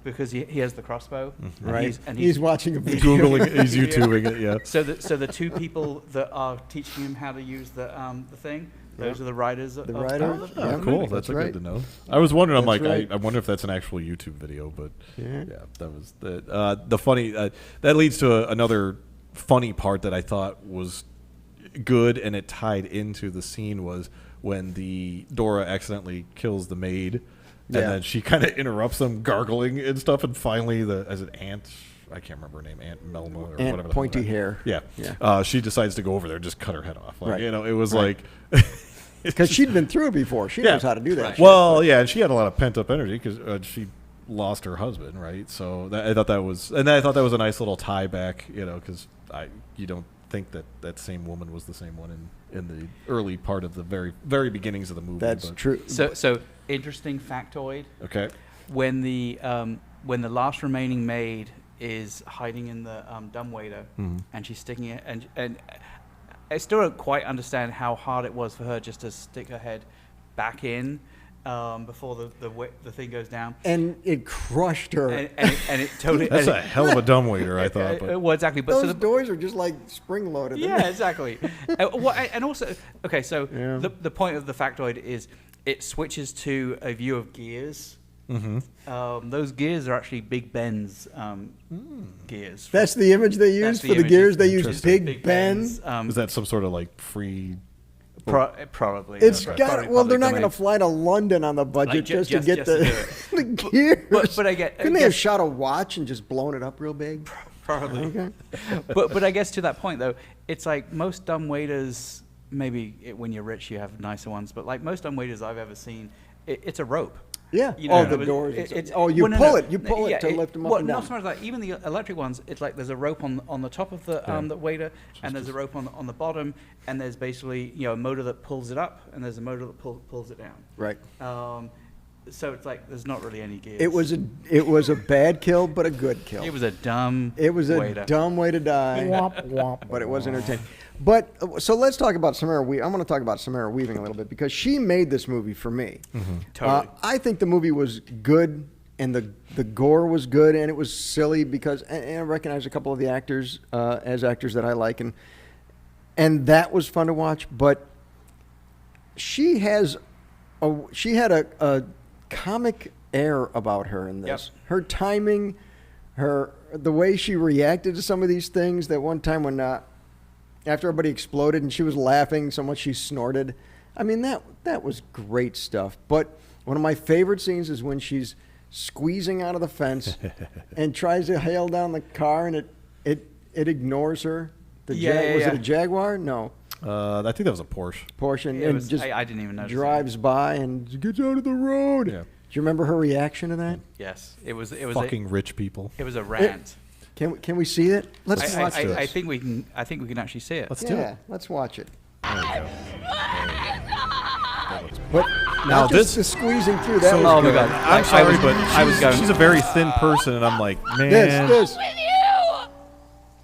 because he has the crossbow, Right. and he's watching a video. Googling it, he's YouTubing it, yeah. So the two people that are teaching him how to use the thing, those are the writers. The writers? Oh, Yeah, cool. that's That's right. good to know. I was wondering. I'm That's like, right. I wonder if that's an actual YouTube video. But Yeah. that was the funny. That leads to another funny part that I thought was good, and it tied into the scene was when the Dora accidentally kills the maid, Yeah. and then she kind of interrupts them gargling and stuff, and finally as an Aunt. I can't remember her name, Aunt Melma or Aunt whatever. Pointy the hell Hair. Yeah. Yeah. She decides to go over there and just cut her head off. Like, Right. it was Right. like. Because she'd been through it before. She knows how to do that. Right. shit. Well, yeah, and she had a lot of pent up energy because she lost her husband, right? So I thought that was, and I thought that was a nice little tie back, because you don't think that same woman was the same one in the early part of the very beginnings of the movie. That's but- true. So interesting factoid: Okay. when the last remaining maid is hiding in the dumbwaiter, and she's sticking it, and I still don't quite understand how hard it was for her just to stick her head back in before the thing goes down. And it crushed her. And it totally. That's and a hell of a dumbwaiter, I thought. But well, exactly. But Those doors are just like spring loaded. yeah, exactly. And also, okay, so Yeah. the point of the factoid is it switches to a view of gears. Those gears are actually Big Ben's gears. That's the image they That's used the for the image. gears. They used Interesting. Big Ben. is that some sort of like free? Probably. It's Probably got. Well, they're public not going to domain. fly to London on the budget Like, just just to get to the, the gears. but I get- Couldn't I they have guess- shot a watch and just blown it up real big? Probably. Okay. but I guess to that point though, it's like most dumb waiters. Maybe when you're rich, you have nicer ones. But like most dumb waiters I've ever seen, it's a rope. Yeah. You Oh, know, the it- doors. it's- Oh, you well, no, pull no. it. You pull Yeah, it to lift them up well, and not down. so much like even the electric ones. It's like there's a rope on the top of the waiter, and there's a rope on the bottom, and there's basically a motor that pulls it up, and there's a motor that pulls it down. Right. So it's like there's not really any gears. It was a bad kill, but a good kill. It was a dumb. It was a waiter. dumb way to die. But it was entertaining. But so let's talk about Samara Weaving. I'm going to talk about Samara Weaving a little bit because she made this movie for me. Totally. I think the movie was good and the gore was good and it was silly because and I recognize a couple of the actors as actors that I like and that was fun to watch. But she had a comic air about her in this. Yep. Her timing, the way she reacted to some of these things. That one time when after everybody exploded and she was laughing so much she snorted. I mean that was great stuff. But one of my favorite scenes is when she's squeezing out of the fence and tries to hail down the car and it ignores her. Was it a Jaguar? No. I think that was a Porsche. Porsche and, It was- just I didn't even notice drives by and gets out of the road. Yeah. Do you remember her reaction to that? Yes, it was Fucking rich people. it was a rant. Can we see it? Let's watch this. I think we can. I think we can actually see it. Let's do it. Let's watch it. There we go. But Now now this- the squeezing through that. Oh was my good. God. I'm I sorry, was- but I was going- she's a very thin person, and I'm like, man. This. with you!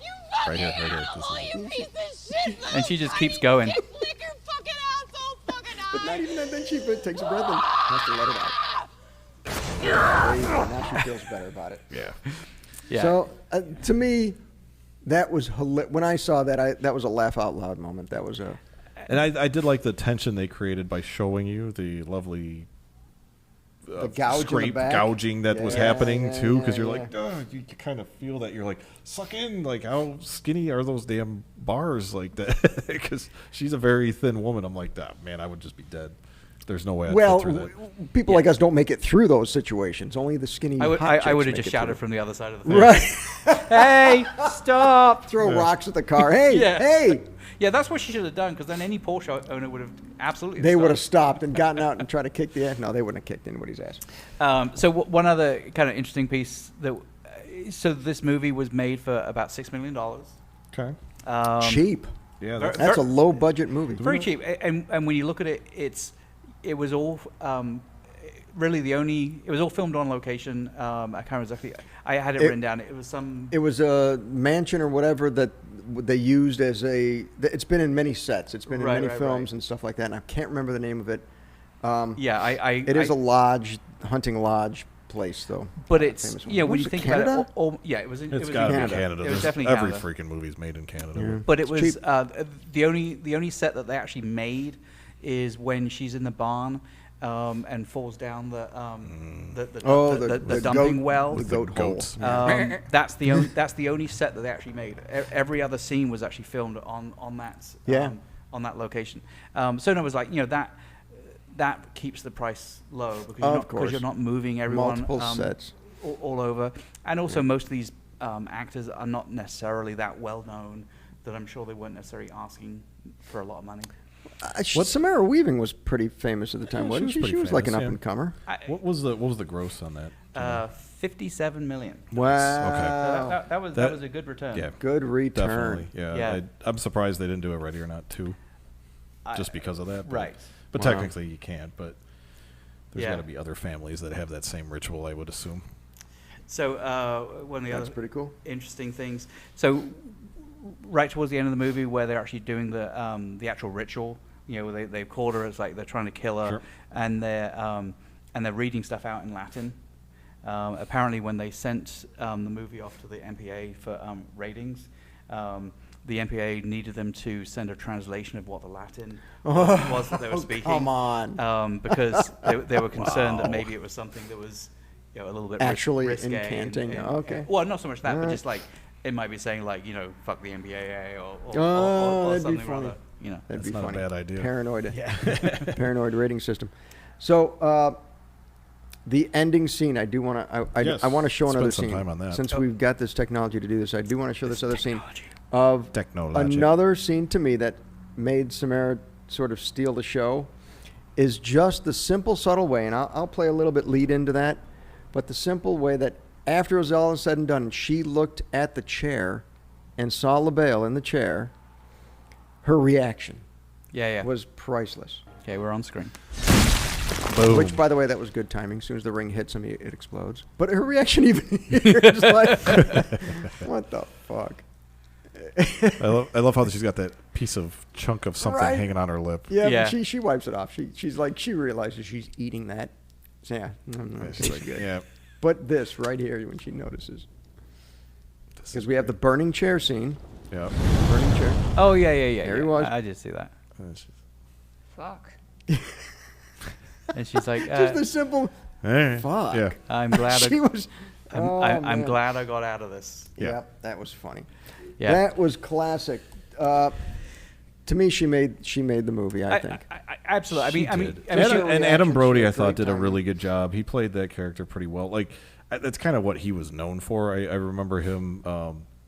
You Right here, fucking right here. asshole, This you piece of shit! And she just keeps You going. can flick your fucking asshole fucking But not eye! even that. Then she takes a breath and has to let it out. There you go. Now she feels better about it. Yeah. Yeah. So to me, that was when I saw that. That was a laugh out loud moment. That was a. And I did like the tension they created by showing you the lovely The gouge in the scrape back? gouging that was Yeah, happening yeah, too, because yeah, you're yeah. like, oh, you kind of feel that you're like, suck in, like how skinny are those damn bars like that? Because she's a very thin woman. I'm like, ah, man, I would just be dead. There's no way I'd Well, fit through that. people like us don't make it through those situations. Only the skinny. I would hot I chicks would have make just it shouted through. from the other side of the fence. Right. Hey, stop! Throw rocks at the car. Hey, Yeah. hey. Yeah, that's what she should have done, because then any Porsche owner would have absolutely. They would have stopped. stopped and gotten out and tried to kick the ass. No, they wouldn't have kicked anybody's ass. So one other kind of interesting piece that, so this movie was made for about $6 million. Okay. Cheap. Yeah, ver- That's a low budget movie. Very cheap, and when you look at it, it was all really it was all filmed on location. I can't remember exactly. I had it written down. It was some. It was a mansion or whatever that they used as a. It's been in many sets. It's been in many films and stuff like that. And I can't remember the name of it. Yeah, It is a lodge, hunting lodge place though. But it's Famous one. when Was you it think Canada? about it, all, yeah, it was. It's was got to be Canada. Canada. It was There's- definitely every Canada. freaking movie's made in Canada. Yeah. But it It's was cheap. the only set that they actually made is when she's in the barn and falls down the dumping goat, well. the goat goats. hole. That's the only set that they actually made. Every other scene was actually filmed on that Yeah. on that location. So it was like, that keeps the price low because Of because course. you're not moving everyone Multiple sets. all over, and also most of these actors are not necessarily that well known that I'm sure they weren't necessarily asking for a lot of money. Samara Weaving was pretty famous at the time, Yeah, wasn't she she? was She pretty was like an famous, up yeah. and comer. What was the gross on that? 57 million. Wow. So that was That- a good return. Yeah, Good return. definitely. Yeah, Yeah. I'm surprised they didn't do a Ready or Not 2, just because of that. But, right. But Wow. technically you can't. But there's Yeah. got to be other families that have that same ritual, I would assume. So one of the That's other pretty cool. interesting things. So right towards the end of the movie, where they're actually doing the actual ritual, where they've called her, it's like they're trying to kill her, Sure. and they're reading stuff out in Latin. Apparently, when they sent the movie off to the MPA for ratings, the MPA needed them to send a translation of what the Latin was that they were speaking. Come on. Because they were concerned that maybe it was something that was a little bit Actually risque incanting, okay. well, not so much that, but Alright. just like it might be saying like fuck the MPAA or That'd be something or funny. other. That'd That's be not a funny. bad idea. Paranoid. Paranoid rating system. So the ending scene, I do want to. Yes. I want to show Spend another some scene. time on that. Since we've got this technology to do this, I do want to show this other scene of Technology. another scene to me that made Samara sort of steal the show. Is just the simple, subtle way, and I'll play a little bit lead into that, but the simple way that after it was all said and done, she looked at the chair and saw LaBelle in the chair. Her reaction Yeah. was priceless. Okay, we're on screen. Boom. Which, by the way, that was good timing. As soon as the ring hits him, it explodes. But her reaction even here is like, what the fuck? I love how she's got that piece of chunk of something Right. hanging on her lip. Yeah, Yeah. but she wipes it off. She's like, she realizes she's eating that. So, yeah, it's really good. Yeah. But this right here, when she notices. Because we have the burning chair scene. Yeah. Burning chair. Oh yeah. There he was. I did see that. Fuck. And she's like, Just the simple fuck. Yeah. I'm glad. She was. I'm man. glad I got out of this. Yeah. Yeah, that was funny. Yeah. That was classic. To me, she made the movie. I think. Absolutely. I mean, And Just her Adam reaction, Brody, she I had thought, great did a timing. really good job. He played that character pretty well. Like, that's kind of what he was known for. I remember him,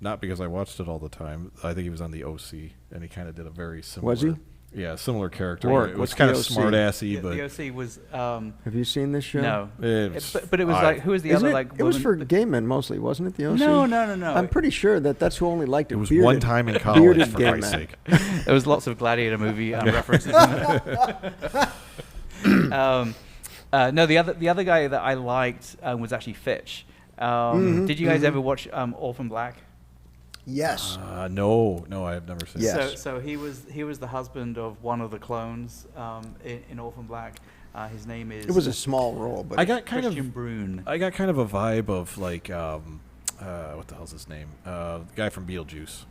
not because I watched it all the time. I think he was on the OC, and he kind of did a very similar. Was he? Yeah, similar character. Or It what's was kind the of OC? smart-assy, but the OC was Have you seen this show? no. It's But it was odd. like, who was the Isn't other it? like? It was for woman- gay men mostly, wasn't it? The OC. No. I'm pretty sure that's who only liked it. It was Bearded- one time in college, bearded for gay Christ's men. sake. There was lots of Gladiator movie references. In there. No, the other guy that I liked was actually Fitch. Did you guys ever watch Orphan Black? Yes. No, I have never seen Yes. it. So he was the husband of one of the clones in Orphan Black. His name is. It was a small role, but I got kind Christian of Brune. I got kind of a vibe of like what the hell's his name? The guy from Beetlejuice.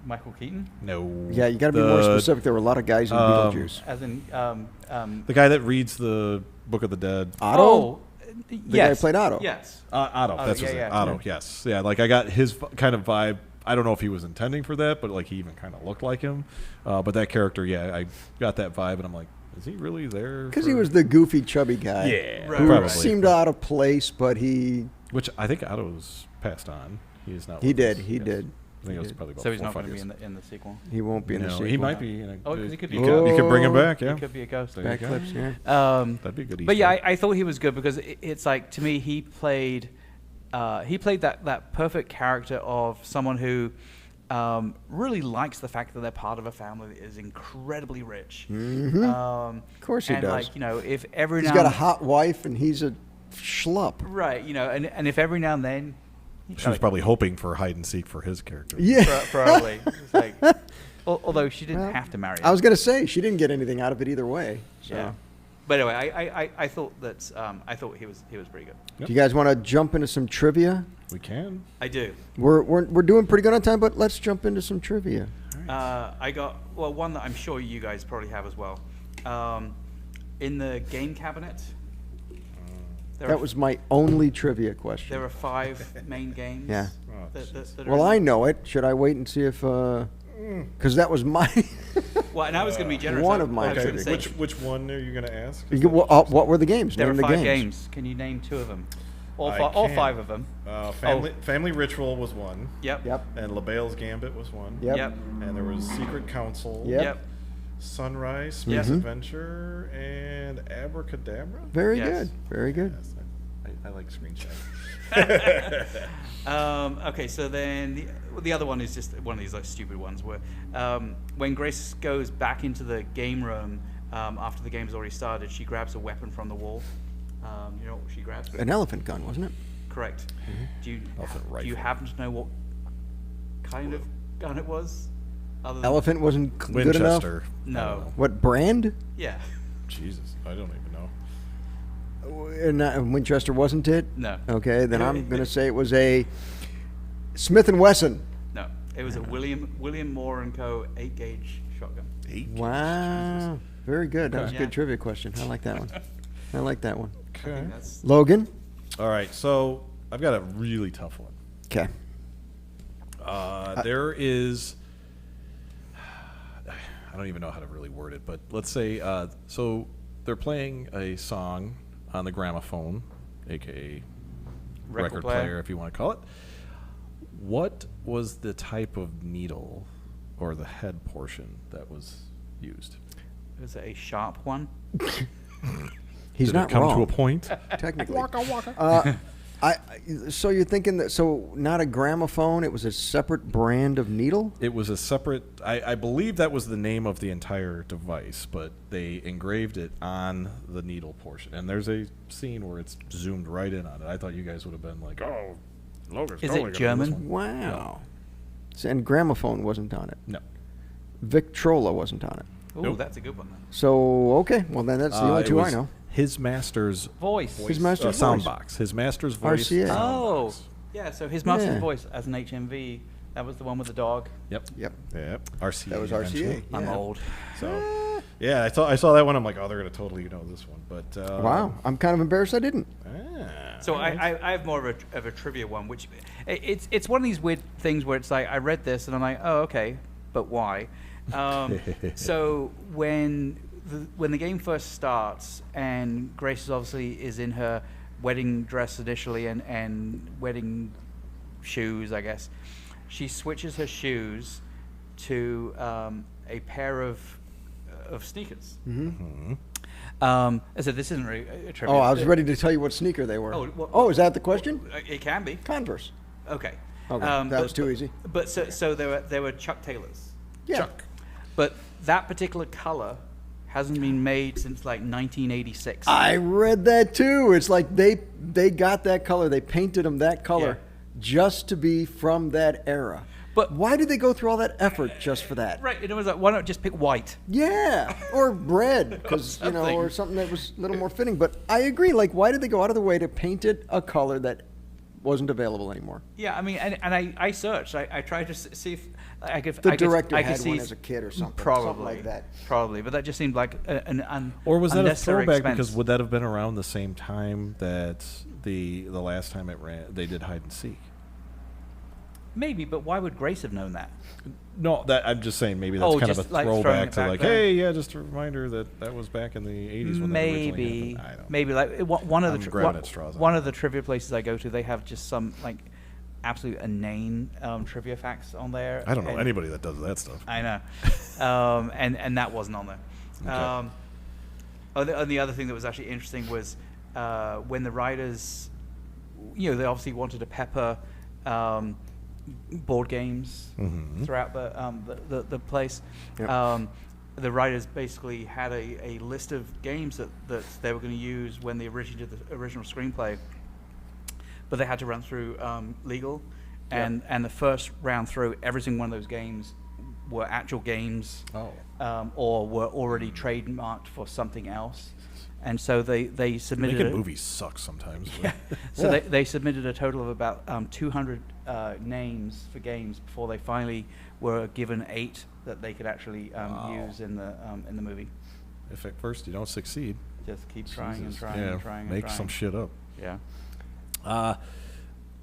Michael Keaton? No. Yeah, you got to be more specific. There were a lot of guys in Beetlejuice. As in, The guy that reads the Book of the Dead. Otto? Oh, The yes. guy who played Otto. Yes. Otto. That's yeah, his name. yeah. Otto. Yes. Yeah. Like I got his kind of vibe. I don't know if he was intending for that, but like he even kind of looked like him. But that character, yeah, I got that vibe, and I'm like, is he really there? Because he was the goofy, chubby guy. Yeah, Right, Who probably. seemed out of place, but he Which I think Otto's passed on. He is not. He with did, us. he Yes. did. I think it was did. probably about So he's 4 or not 5 going to be years. in the sequel. he won't be in the No, sequel. he might be. In a, Oh, 'cause he could be you a you could bring him ghost. back. Yeah. He could be a ghost. There you go. Backflips, yeah. That'd be a good. But yeah, Easter. I thought he was good because it's like, to me, he played that perfect character of someone who really likes the fact that they're part of a family that is incredibly rich. Mhm. Of course he does. Like, you know, if every He's now got a and- hot wife, and he's a schlup. right, you know, and if every now and then She was probably hoping for hide and seek for his character. Yeah. probably it's like, although she didn't Well, have to marry him. I was going to say, she didn't get anything out of it either way. So. Yeah. But anyway, I thought that I thought he was pretty good. Do you guys want to jump into some trivia? We can. I do. We're doing pretty good on time, but let's jump into some trivia. I got one that I'm sure you guys probably have as well. In the game cabinet, That was my only trivia question. there are 5 main games. Yeah. That are Well, in- I know it. Should I wait and see if? Because that was my. Well, and I was going to be generous. one I- of my I was Okay. gonna trivia. say, Which one are you going to ask? What were the games? there Name are the 5 games. games. Can you name 2 of them? All I 5 can. of them. Family Ritual was one. Yep. Yep. And LaBelle's Gambit was one. Yep. Yep. And there was Secret Council. Yep. Yep. Sunrise, Space Yes. Adventure, and Abracadabra. Very Yes. good. Very good. Yes, I like screenshot. Okay, so then the other one is just one of these like stupid ones where when Grace goes back into the game room after the game's already started, she grabs a weapon from the wall. You know what she grabs? An elephant gun, wasn't it? Correct. Do you Elephant do you rifle. happen to know what kind of gun it was? Other than Elephant wasn't good enough. Winchester. No. I don't know. What brand? Yeah. Jesus, I don't even know. Winchester wasn't it? No. Okay, then I'm going to say it was a Smith and Wesson. No. It was a William Moore and Co. 8-gauge shotgun. Wow. Very good. That was a Yeah. good trivia question. I like that one. I like that one. I Okay. think that's Logan? All right, so I've got a really tough one. Okay. There is. I don't even know how to really word it, but let's say so they're playing a song on the gramophone, aka record player, if you want to call it. What was the type of needle or the head portion that was used? Was it a sharp one? He's Did not it come wrong. to a point? Technically. So you're thinking that, so not a gramophone, it was a separate brand of needle? It was a separate. I believe that was the name of the entire device, but they engraved it on the needle portion. And there's a scene where it's zoomed right in on it. I thought you guys would have been like, "Oh, Logan's Is it totally gonna do this German? one." Wow. And gramophone wasn't on it. No. Victrola wasn't on it. Oh, Nope. that's a good one then. So, okay. Well, then that's the only It two I was know. His master's Voice. His master's sound voice. box. His master's voice. RCA. sound Oh, box. yeah. So his master's Yeah. voice as an HMV. That was the one with the dog. Yep. Yep. Yep. RCA. That was RCA. eventually. I'm Yeah. old. So, yeah, I saw that one. I'm like, oh, they're gonna totally know this one. But Wow. I'm kind of embarrassed I didn't. So I have more of a trivia one, which it's one of these weird things where it's like I read this and I'm like, oh, okay, but why? So when the game first starts and Grace obviously is in her wedding dress initially and wedding shoes, I guess, she switches her shoes to a pair of sneakers. Mm-hmm. I said this isn't really a trivia. Oh, I was ready to tell you what sneaker they were. Oh, well- Oh, is that the question? It can be. Converse. Okay. Okay, that but- was too but- easy. But so there were Chuck Taylors. Yeah. Chuck. But that particular color hasn't been made since like 1986. I read that too. It's like they got that color. They painted them that color just to be from that era. But- why did they go through all that effort just for that? Right. And it was like, why not just pick white? Yeah, or red, because something. or something that was a little more fitting. But I agree. Like, why did they go out of the way to paint it a color that wasn't available anymore. Yeah, I mean, and I searched. I tried to see if I could. The director I could had see one as a kid or something. Probably Something like that. Probably, but that just seemed like an Or was that a unnecessary throwback? expense. Because would that have been around the same time that the last time it ran, they did hide and seek? Maybe, but why would Grace have known that? No, that I'm just saying maybe that's kind of a just like throwing throwback it to back like, then. hey, yeah, just a reminder that was back in the 80s when that originally Maybe, happened. I don't know. maybe like one of I'm the grabbing at straws on one that. of the trivia places I go to, they have just some like absolute inane trivia facts on there. I don't know and- anybody that does that stuff. I know, and that wasn't on there. Okay. And the other thing that was actually interesting was when the writers, they obviously wanted to pepper board games Mhm. throughout the place. Yep. The writers basically had a list of games that they were going to use when they originally did the original screenplay, but they had to run through legal, and the first round through, every single one of those games were actual games, or were already trademarked for something else, and so they submitted. Making movies sucks sometimes. Yeah. So they submitted a total of about 200 names for games before they finally were given 8 that they could actually use in the movie. If at first you don't succeed, Just keep trying and Jesus. trying yeah, and trying and make trying. some shit up. Yeah.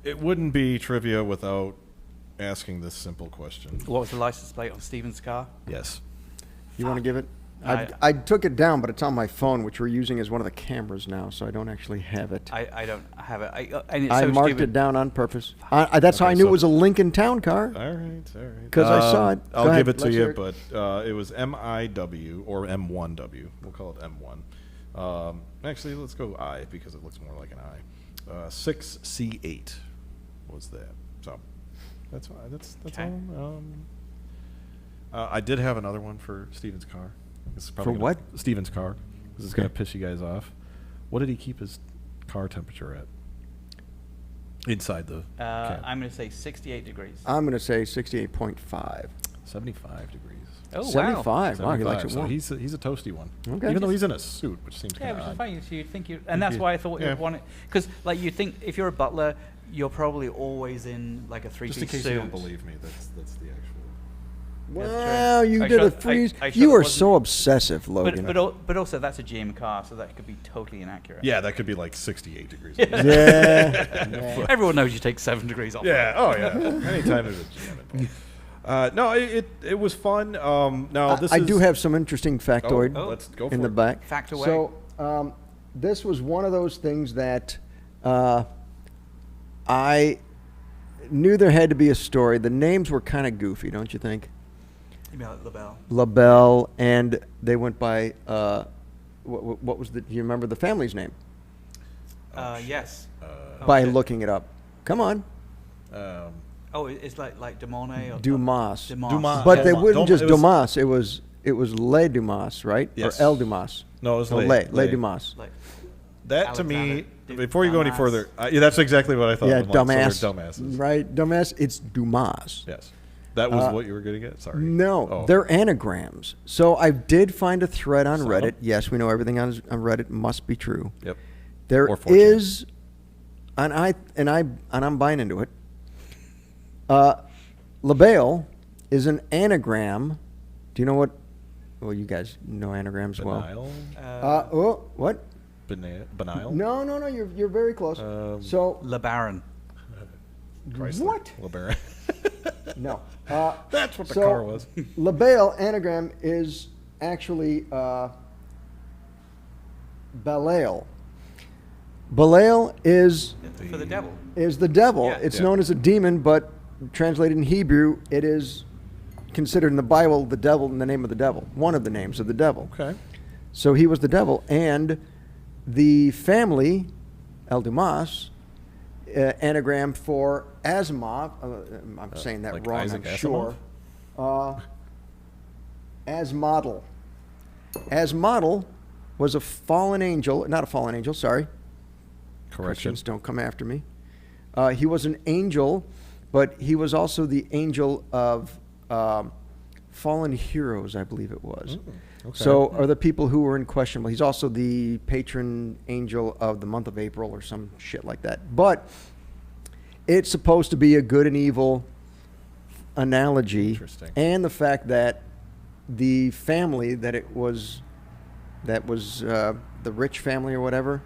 It wouldn't be trivia without asking this simple question. What was the license plate on Steven's car? Yes. You want to give it? I- I took it down, but it's on my phone, which we're using as one of the cameras now, so I don't actually have it. I don't have it. And it's I so marked stupid. it down on purpose. That's how Okay, I knew so- it was a Lincoln Town car. All right. 'Cause I saw it. Go I'll ahead, give it to let's you, hear it. but it was MIW or M1W. We'll call it M1. Actually, let's go I because it looks more like an I. 6C8 was that. So that's fine. That's Okay. all. I did have another one for Steven's car. This is probably For gonna- what? Steven's car. This is Okay. going to piss you guys off. What did he keep his car temperature at? Inside the cab. I'm going to say 68 degrees. I'm going to say 68.5. 75 degrees. Oh, 75. Wow, he likes it so warm. he's a toasty one. Okay. Even though he's in a suit, which seems Yeah, kind which of is odd. funny. So you'd think and that's why I thought Yeah. you'd want it, because like you think if you're a butler, you're probably always in like a three-piece Just in case suit. you don't believe me, that's the actual. That's Wow, true. you I did a showed- freeze. I showed You it are wasn't- so obsessive, Logan. But also that's a GM car, so that could be totally inaccurate. Yeah, that could be like 68 degrees. yeah. Everyone knows you take 7 degrees off. Yeah. Oh yeah. Anytime there's a jam involved. No, it was fun. Now this I is. do have some interesting factoid Let's go for in the it. back. Fact away. So this was one of those things that I knew there had to be a story. The names were kind of goofy, don't you think? You mean like LaBelle? LaBelle, and they went by what was the? Do you remember the family's name? Yes. By okay. looking it up. Come on, Oh, it's like Demone or Dumas. Dumas. But they Dumas. wouldn't just It was- Dumas. It was Le Dumas, right? Yes. Or El Dumas. No, it was No, Le. Le Dumas. Like, That to me, Alexander before you go any Dumas. further, yeah, that's exactly what I thought. Yeah, of, like, so they're dumbass. dumbasses. Right, dumbass. It's Dumas. Yes, that was what you were getting at. Sorry. No, Oh. they're anagrams. So I did find a thread on Some? Reddit. Yes, we know everything on Reddit must be true. Yep. There Or fortune. is, and I'm buying into it. LaBelle is an anagram. Do you know what? Well, you guys know anagrams well. Benile. What? Benile. No. You're very close. So LeBaron. Chrysler. what? LeBaron. No. That's what the so car was. LaBelle anagram is actually Belial. Belial is For the devil. the devil. Yeah. It's Yeah. known as a demon, but translated in Hebrew, it is considered in the Bible the devil in the name of the devil. One of the names of the devil. Okay. So he was the devil, and the family, El Dumas, anagram for Asimov. I'm saying that like wrong, Isaac I'm Asimov? sure. Asmodel. Asmodel was a fallen angel, not a fallen angel, sorry. Correction. Christians don't come after me. He was an angel, but he was also the angel of fallen heroes, I believe it was. Okay. So are the people who were in questionable. He's also the patron angel of the month of April or some shit like that. But it's supposed to be a good and evil analogy. Interesting. And the fact that the family that was the rich family or whatever,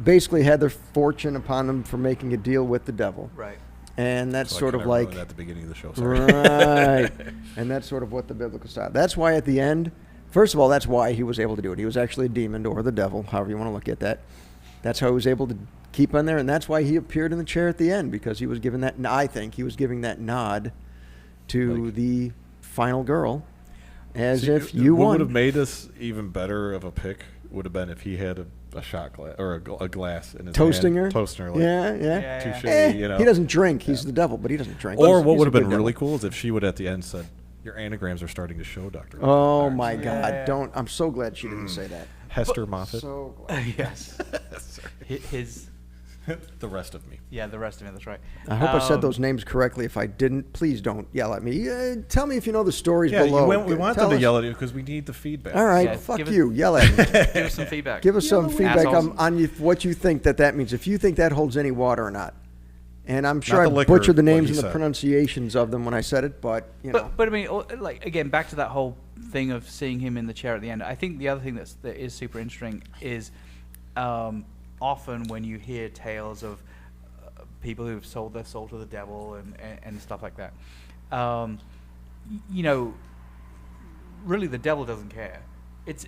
basically had their fortune upon them for making a deal with the devil. Right. And that's So I sort of kinda like, ruined at the beginning of the show. Sorry. right. And that's sort of what the biblical style. That's why at the end, first of all, that's why he was able to do it. He was actually a demon or the devil, however you want to look at that. That's how he was able to keep on there, and that's why he appeared in the chair at the end, because he was given that. I think he was giving that nod to Like- the final girl, as See, if you what won. would have made us even better of a pick would have been if he had a shot glass or a glass in his Toasting hand. her? Toasting her. Like, Yeah, yeah. Yeah, touche, yeah. you know. He doesn't drink. He's the devil, but he doesn't drink. Or He's what would a have been good really devil. cool is if she would at the end said, "Your anagrams are starting to show, Doctor." Oh my God! Yeah. Don't. I'm so glad she didn't say that. Hester Moffat. So glad. Yes. His. The rest of me. Yeah, the rest of it. That's right. I hope I said Um, those names correctly. If I didn't, please don't yell at me. Tell me if you know the stories Yeah, below. we want Tell them to us. yell at you because we need the feedback. All right, Yeah, fuck give it- you. Yell at me. Give us some feedback. Give us some feedback Assholes. on what you think that means. If you think that holds any water or not. And I'm sure the I liquor, butchered the what names he and the said. pronunciations of them when I said it, but you know. But I mean, like again, back to that whole thing of seeing him in the chair at the end. I think the other thing that is super interesting is often when you hear tales of people who've sold their soul to the devil and stuff like that, you know, really the devil doesn't care. It's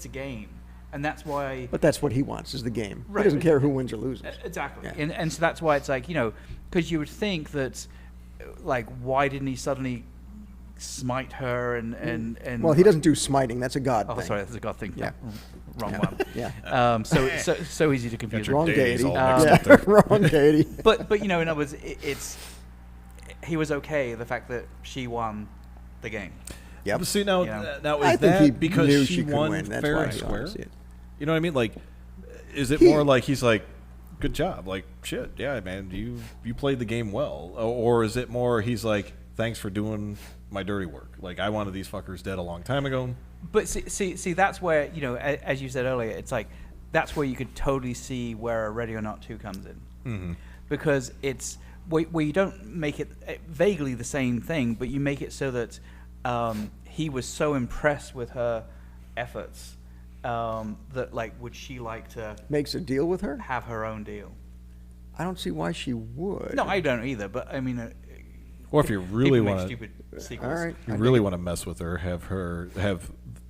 a game, and that's why. But that's what he wants is the game. Right. He doesn't care who wins or loses. Exactly. Yeah. And so that's why it's like, you know, because you would think that, like, why didn't he suddenly smite her and Well, he doesn't do smiting. That's a God Oh, thing. sorry, that's a God thing. Yeah. Wrong Yeah. one. Yeah. So easy to confuse. your Wrong days deity. all mixed up Yeah. there. Wrong deity. But you know, in other words, he was okay the fact that she won the game. Yep. But see now, Yeah. now is I think that he because knew she she could won win. That's fair why and he square? wanted to see it. You know what I mean? Like, is it He- more like he's like, "Good job, like shit, yeah, man, you played the game well," or is it more he's like, "Thanks for doing my dirty work. Like I wanted these fuckers dead a long time ago." But see, that's where, you know, as you said earlier, it's like that's where you could totally see where a Ready or Not 2 comes in, because it's where you don't make it vaguely the same thing, but you make it so that he was so impressed with her efforts that, like, would she like to Makes a deal with her? have her own deal? I don't see why she would. No, I don't either. But I mean, Or if you really people make want to, stupid sequels. All right. you really want to mess with her, have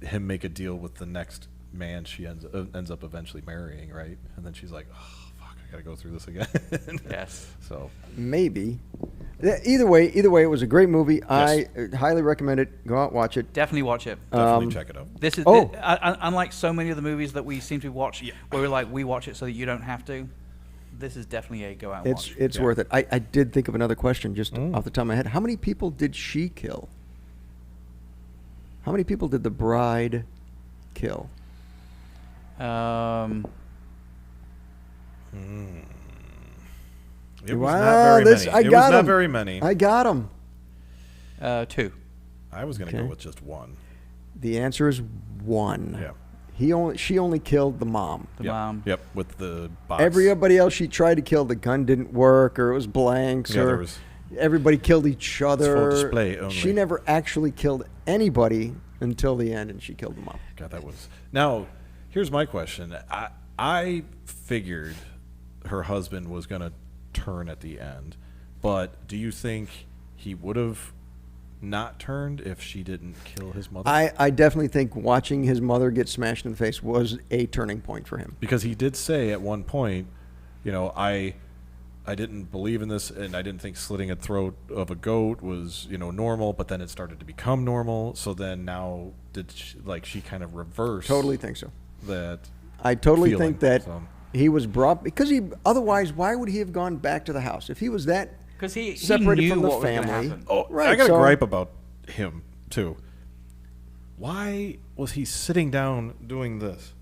him make a deal with the next man she ends up eventually marrying, right? And then she's like, "Oh fuck, I gotta go through this again." Yes. So Maybe. Either way, it was a great movie. Yes. I highly recommend it. Go out, watch it. Definitely watch it. definitely check it out. This is Oh. unlike so many of the movies that we seem to watch, where we're like, we watch it so that you don't have to. This is definitely a go out and watch. It's Yeah. worth it. I did think of another question just off the top of my head. How many people did she kill? How many people did the bride kill? It was Wow, not very this- many. I It got was not him. very many. I got him. 2. I was gonna Okay. go with just one. The answer is one. Yeah. She only killed the mom. The Yep. mom. Yep. With the box. Everybody else she tried to kill, the gun didn't work, or it was blanks, Yeah, there or was- everybody killed each other. full display only. She never actually killed anybody until the end, and she killed the mom. God, that was. Now, here's my question. I figured her husband was gonna turn at the end, but do you think he would have not turned if she didn't kill his mother? I definitely think watching his mother get smashed in the face was a turning point for him. Because he did say at one point, you know, I didn't believe in this, and I didn't think slitting a throat of a goat was, you know, normal. But then it started to become normal. So then now, she kind of reversed Totally think so. that? I totally feeling, think that so. he was brought because otherwise, why would he have gone back to the house if he was that Because he separated knew from the what was gonna family? happen. Oh, Right, I got so- a gripe about him too. Why was he sitting down doing this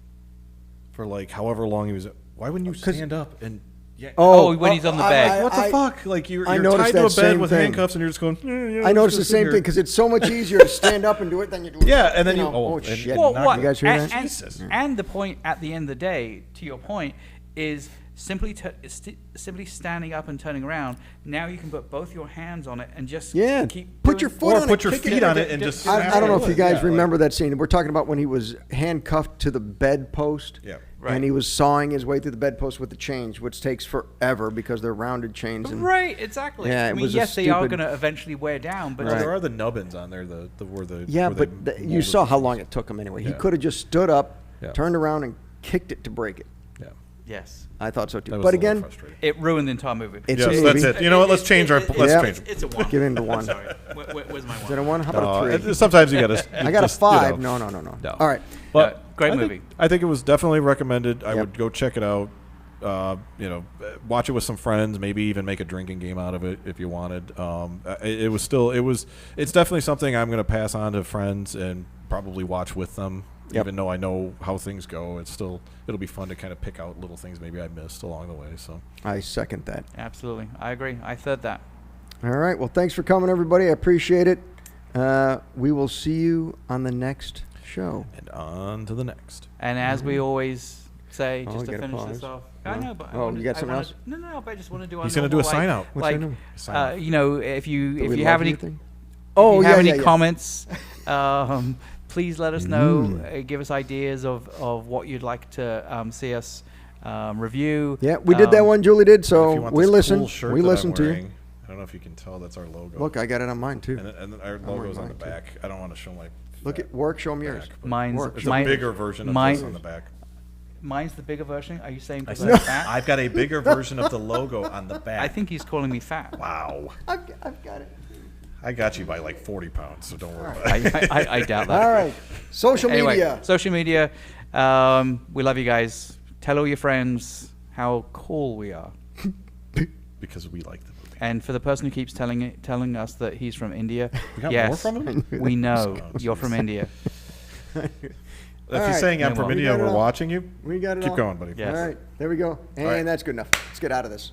for like however long he was? Why wouldn't you 'Cause- stand up and? Yeah. Oh, when he's on the bed. What the fuck? Like you're I tied noticed to a that bed same with thing. handcuffs, and you're just going. I noticed the same thing because it's so much easier to stand up and do it than you do. Yeah, and then you- know, oh, oh and- shit! Well, You guys hear that? and, Jesus. and the point at the end of the day, to your point, is simply standing up and turning around. Now you can put both your hands on it and just Yeah, keep put your foot Or on put it, your kick feet it. on it and just. I don't know if you guys Yeah, remember that scene. We're talking about when he was handcuffed to the bedpost. Yeah. Right. And he was sawing his way through the bedpost with the chains, which takes forever because they're rounded chains. And Right, exactly. Yeah, I it mean, was a yes, they are stupid- going to eventually wear down, but Well, Right. there are the nubbins on there. Where the Yeah, where but they you molded saw how things. long it took him anyway. He Yeah. could have just stood up, Yeah. turned around, and kicked it to break it. Yeah. yes, I thought so too. That was But a little again, frustrating. it ruined the entire movie. it's Yes, a that's movie. it. You know what? Let's change our. Let's Yeah. change it. It's a one. Give in to one. Sorry. Where's my one? Is it a one? How about a three? Sometimes you gotta. I got a just, you 5. know. No. No. All right. But Great I think- movie. I think it was definitely recommended. I Yep. would go check it out. Watch it with some friends. Maybe even make a drinking game out of it if you wanted. It's definitely something I'm going to pass on to friends and probably watch with them. Yep. Even though I know how things go, it'll be fun to kind of pick out little things maybe I missed along the way. So I second that. Absolutely, I agree. I third that. All right. Well, thanks for coming, everybody. I appreciate it. We will see you on the next show. and on to the next. And as we always say, Oh, just you to gotta finish pause. this off. I No? know, but Oh, you got something else? No, but I just want to do. He's gonna do a sign out. What's your Like, name? Sign out. you know, if you Do we have love any, you thing? if you have any yeah. comments, please let us know. Give us ideas of what you'd like to see us review. Yeah, we did that one. Julie did. If So you want we this listened. cool shirt We that I'm listened to you. wearing, I don't know if you can tell. That's our logo. Look, I got it on mine too. and our wearing logo's on mine, the too. back. I don't want to show my. Look fat at work. Show them yours. back, but Mine's Work. There's mine- a bigger version of mine- this on the back. Mine's the bigger version. Are you saying because I I'm said, fat? I've got a bigger version of the logo on the back. I think he's calling me fat. Wow. I've got it. I got you by like 40 pounds, so don't worry about it. I doubt that. All right. Social Anyway, media. social media. We love you guys. Tell all your friends how cool we are. Because we like the movie. And for the person who keeps telling us that he's from India, We got yes, more from him? we know Oh, you're from India. If All he's right. saying I'm Yeah, from well. India, We got it we're all. watching you. We got it Keep all. going, buddy. Yes. All right. There we go. And right. that's good enough. Let's get out of this.